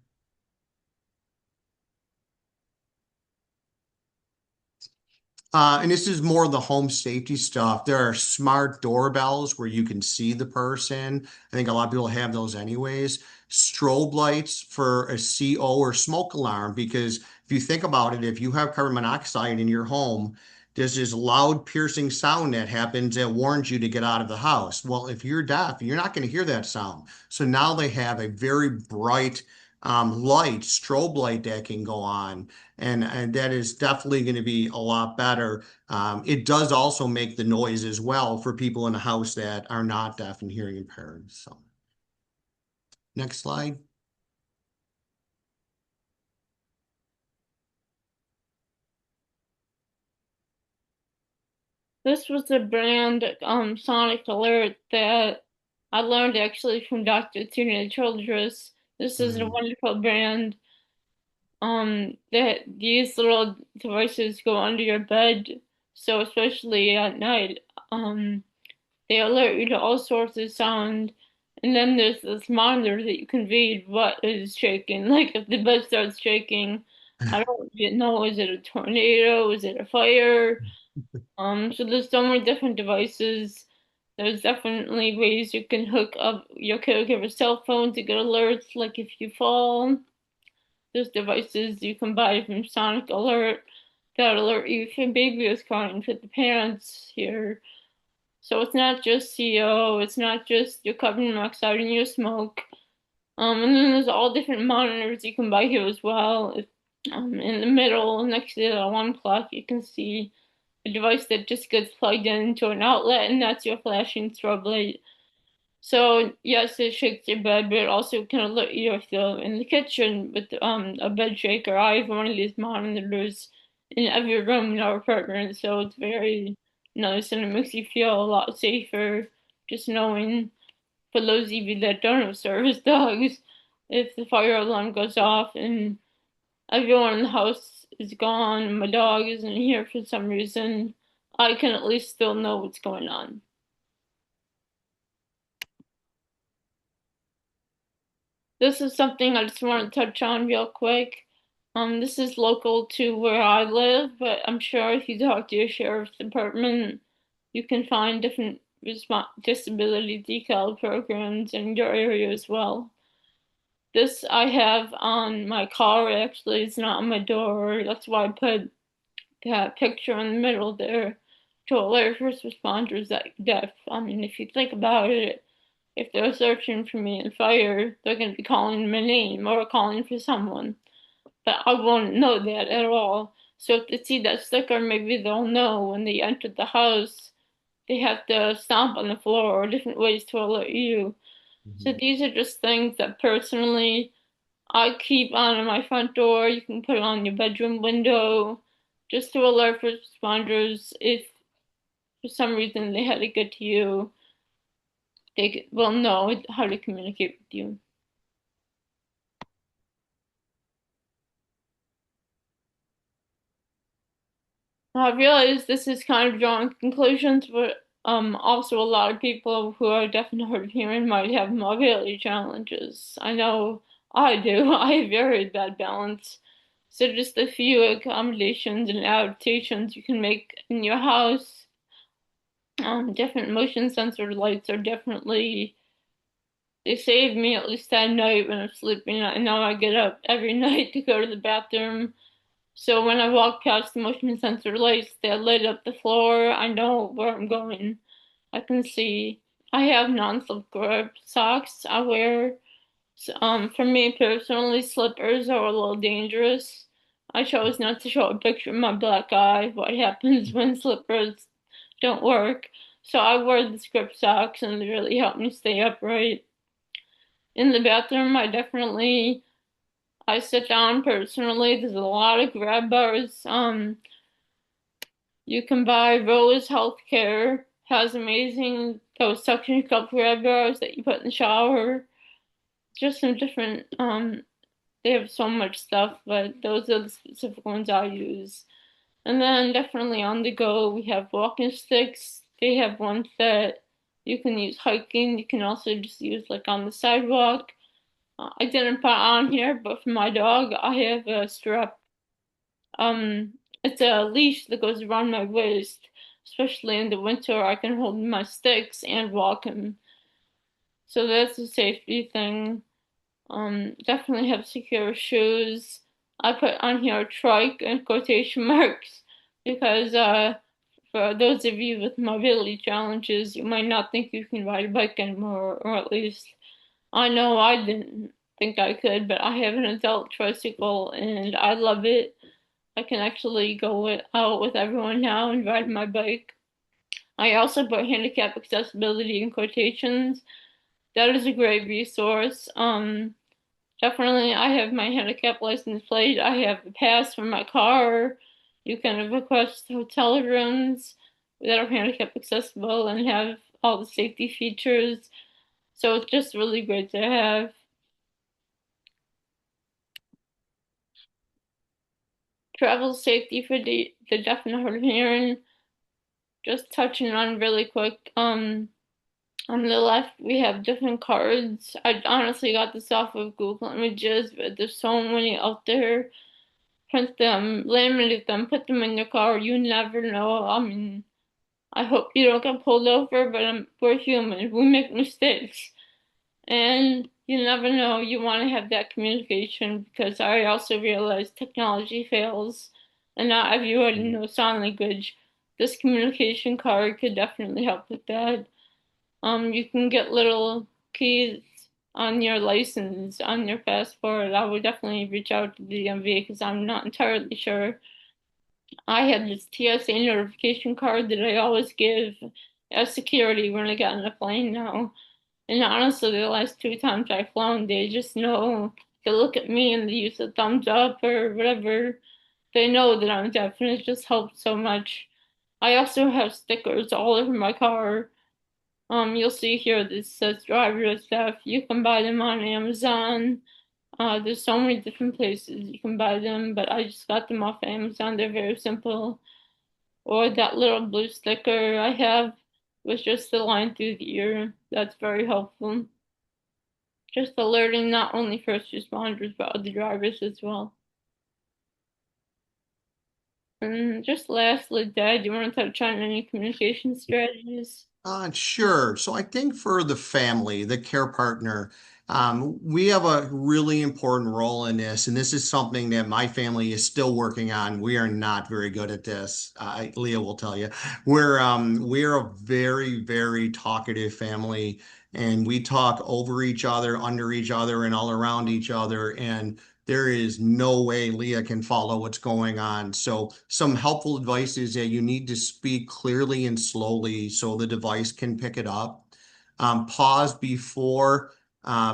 And this is more of the home safety stuff. There are smart doorbells where you can see the person. I think a lot of people have those anyways. Strobe lights for a CO or smoke alarm, because if you think about it, if you have carbon monoxide in your home, there's this loud piercing sound that happens that warns you to get out of the house. Well, if you're deaf, you're not going to hear that sound. So now they have a very bright strobe light that can go on and that is definitely going to be a lot better. It does also make the noise as well for people in the house that are not deaf and hearing impaired. So, next slide. This was the brand Sonic Alert that I learned actually from Dr. Tina Childress. This is a wonderful brand. That these little devices go under your bed, so especially at night, they alert you to all sorts of sound. And then there's this monitor that you can read what is shaking. Like if the bed starts shaking, I don't even know, is it a tornado? Is it a fire? So there's so many different devices. There's definitely ways you can hook up your caregiver's cell phone to get alerts, like if you fall. There's devices you can buy from Sonic Alert that alert you if your baby is crying for the parents here. So it's not just CO, it's not just your carbon monoxide and your smoke. And then there's all different monitors you can buy here as well. In the middle, next to the one plug, you can see a device that just gets plugged into an outlet, and that's your flashing strobe light. So yes, it shakes your bed, but it also can alert you if you're in the kitchen with a bed shaker. I have one of these monitors in every room in our apartment, so it's very nice and it makes you feel a lot safer just knowing, for those of you that don't have service dogs, if the fire alarm goes off and everyone in the house is gone and my dog isn't here for some reason, I can at least still know what's going on. This is something I just want to touch on real quick. This is local to where I live, but I'm sure if you talk to your sheriff's department, you can find different disability decal programs in your area as well. This I have on my car, actually, it's not on my door. That's why I put that picture in the middle there to alert first responders that deaf. I mean, if you think about it, if they're searching for me in fire, they're going to be calling my name or calling for someone. But I won't know that at all. So if they see that sticker, maybe they'll know when they enter the house, they have to stomp on the floor or different ways to alert you. So these are just things that personally I keep on my front door. You can put it on your bedroom window just to alert first responders if for some reason they had to get to you. They will know how to communicate with you. I realize this is kind of drawing conclusions, but also a lot of people who are deaf and hard of hearing might have mobility challenges. I know I do. I have very bad balance. So just a few accommodations and adaptations you can make in your house. Different motion sensor lights are definitely, they save me at least at night when I'm sleeping. I know I get up every night to go to the bathroom. So when I walk past the motion sensor lights that light up the floor, I know where I'm going. I can see. I have non-slip grip socks I wear. For me personally, slippers are a little dangerous. I chose not to show a picture of my black eye, what happens when slippers don't work. So I wear the grip socks and they really help me stay upright. In the bathroom, I sit down personally. There's a lot of grab bars. You can buy Rose Healthcare has amazing those suction cup grab bars that you put in the shower. Just some different they have so much stuff, but those are the specific ones I use. And then definitely on the go we have walking sticks. They have ones that you can use hiking. You can also just use like on the sidewalk. I didn't put on here, but for my dog, I have a strap. Um, it's a leash that goes around my waist, especially in the winter. I can hold my sticks and walk him. So that's a safety thing. Definitely have secure shoes. I put on here trike in quotation marks because for those of you with mobility challenges, you might not think you can ride a bike anymore, or at least I know I didn't think I could, but I have an adult tricycle and I love it. I can actually go out with everyone now and ride my bike. I also put handicap accessibility in quotations. That is a great resource. Definitely, I have my handicap license plate. I have a pass for my car. You can request hotel rooms that are handicap accessible and have all the safety features. So it's just really great to have. Travel safety for the deaf and hard of hearing. Just touching on really quick. On the left, we have different cards. I honestly got this off of Google Images, but there's so many out there. Print them, laminate them, put them in your car. You never know. I mean, I hope you don't get pulled over, but we're human. We make mistakes. And you never know. You want to have that communication because I also realize technology fails and not everybody knows sign language. this communication card could definitely help with that. You can get little keys on your license, on your passport. I would definitely reach out to the DMV because I'm not entirely sure. I had this TSA notification card that I always give as security when I get on the plane now. And honestly, the last 2 times I've flown, they just know to look at me and they use a thumbs up or whatever. They know that I'm deaf, and it just helps so much. I also have stickers all over my car. You'll see here this says driver stuff. You can buy them on Amazon. There's so many different places you can buy them, but I just got them off Amazon. They're very simple. Or that little blue sticker I have with just the line through the ear. That's very helpful. Just alerting not only first responders, but other drivers as well. And just lastly, Dad, do you want to touch on any communication strategies? Sure. So I think for the family, the care partner, we have a really important role in this, and this is something that my family is still working on. We are not very good at this. Leah will tell you. We're a very, very talkative family, and we talk over each other, under each other, and all around each other. And there is no way Leah can follow what's going on. So some helpful advice is that you need to speak clearly and slowly so the device can pick it up. Pause before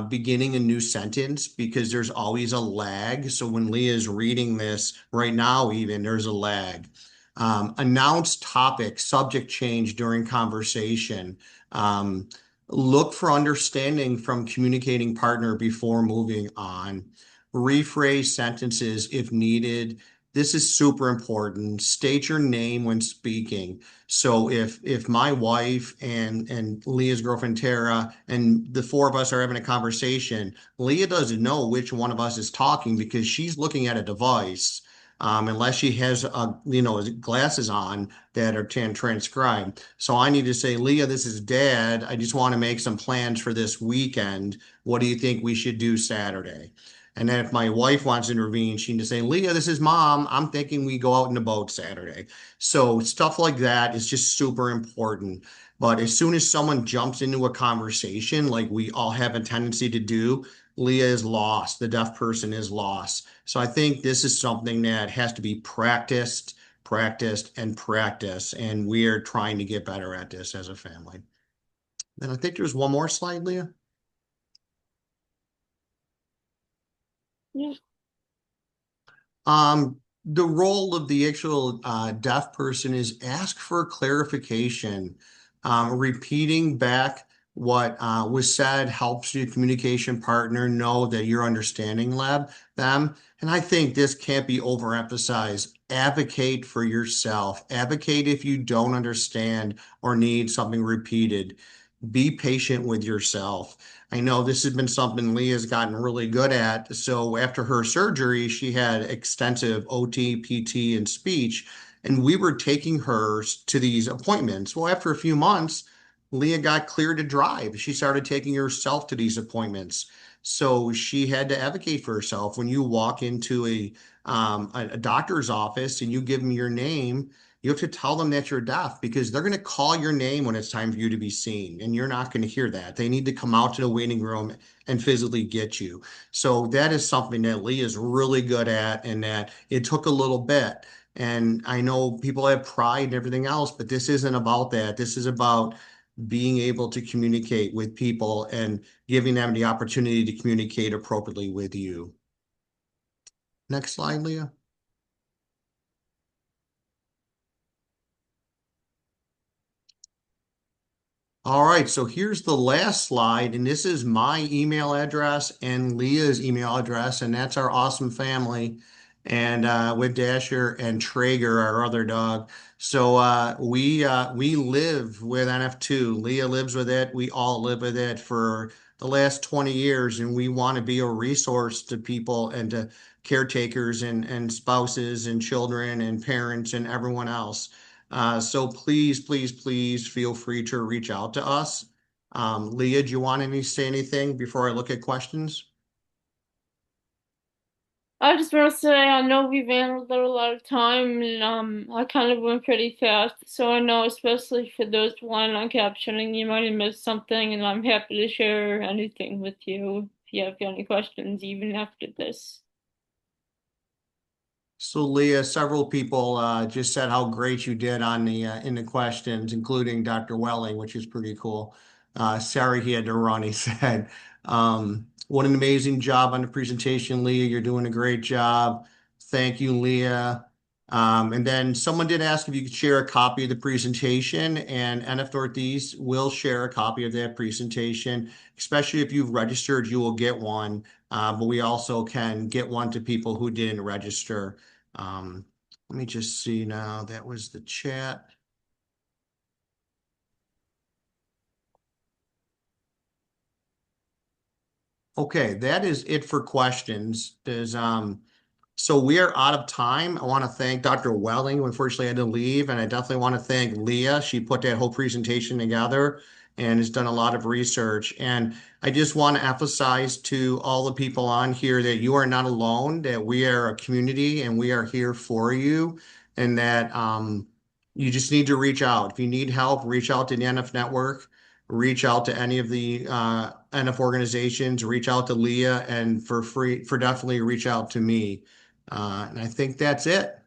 beginning a new sentence because there's always a lag. So when Leah is reading this right now, even there's a lag. Announce topic, subject change during conversation. Look for understanding from communicating partner before moving on. Rephrase sentences if needed. This is super important. State your name when speaking. So if my wife and Leah's girlfriend Tara and the four of us are having a conversation, Leah doesn't know which one of us is talking because she's looking at a device. Unless she has glasses on that are transcribe. So I need to say, Leah, this is Dad. I just want to make some plans for this weekend. What do you think we should do Saturday? And then if my wife wants to intervene, she can say, Leah, this is Mom. I'm thinking we go out in the boat Saturday. So stuff like that is just super important. But as soon as someone jumps into a conversation, like we all have a tendency to do, Leah is lost. The deaf person is lost. So I think this is something that has to be practiced, practiced, and practiced. And we are trying to get better at this as a family. Then I think there's one more slide, Leah. Yeah. The role of the actual deaf person is ask for clarification. Repeating back what was said helps your communication partner know that you're understanding them. And I think this can't be overemphasized. Advocate for yourself. Advocate if you don't understand or need something repeated. Be patient with yourself. I know this has been something Leah's gotten really good at. So after her surgery, she had extensive OT, PT, and speech, and we were taking her to these appointments. Well, after a few months, Leah got cleared to drive. She started taking herself to these appointments. So she had to advocate for herself. When you walk into a doctor's office and you give them your name, you have to tell them that you're deaf because they're going to call your name when it's time for you to be seen, and you're not going to hear that. They need to come out to the waiting room and physically get you. So that is something that Lee is really good at, and that it took a little bit. And I know people have pride and everything else, but this isn't about that. This is about being able to communicate with people and giving them the opportunity to communicate appropriately with you. Next slide, Leah. All right, so here's the last slide, and this is my email address and Leah's email address, and that's our awesome family, and with Dasher and Traeger, our other dog. So we live with NF2. Leah lives with it. We all live with it for the last 20 years, and we want to be a resource to people and to caretakers and spouses and children and parents and everyone else. So please, please, please feel free to reach out to us. Leah, do you want to say anything before I look at questions? I just want to say I know we've handled a lot of time and I kind of went pretty fast. So I know especially for those blind on captioning, you might have missed something and I'm happy to share anything with you if you have any questions even after this. So Leah, several people just said how great you did on the in the questions, including Dr. Welling, which is pretty cool. Sorry he had to run, he said. What an amazing job on the presentation, Leah. You're doing a great job. Thank you, Leah. And then someone did ask if you could share a copy of the presentation, and NF Northeast will share a copy of that presentation, especially if you've registered, you will get one. But we also can get one to people who didn't register. Let me just see now. That was the chat. Okay, that is it for questions. So we are out of time. I want to thank Dr. Welling, who unfortunately had to leave, and I definitely want to thank Leah. She put that whole presentation together and has done a lot of research. And I just want to emphasize to all the people on here that you are not alone, that we are a community and we are here for you, and that you just need to reach out. If you need help, reach out to the NF Network, reach out to any of the NF organizations, reach out to Leah, and for free, for definitely reach out to me. And I think that's it.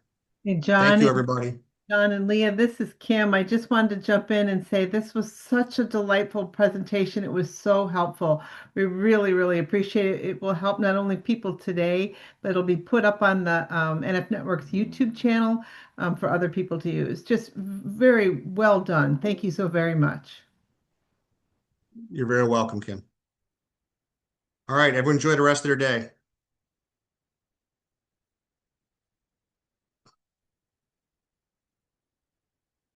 Hey, Thank you, everybody. John and Leah, this is Kim. I just wanted to jump in and say this was such a delightful presentation. It was so helpful. We really, really appreciate it. It will help not only people today, but it'll be put up on the NF Network's YouTube channel for other people to use. Just very well done. Thank you so very much. You're very welcome, Kim. All right, everyone enjoy the rest of their day.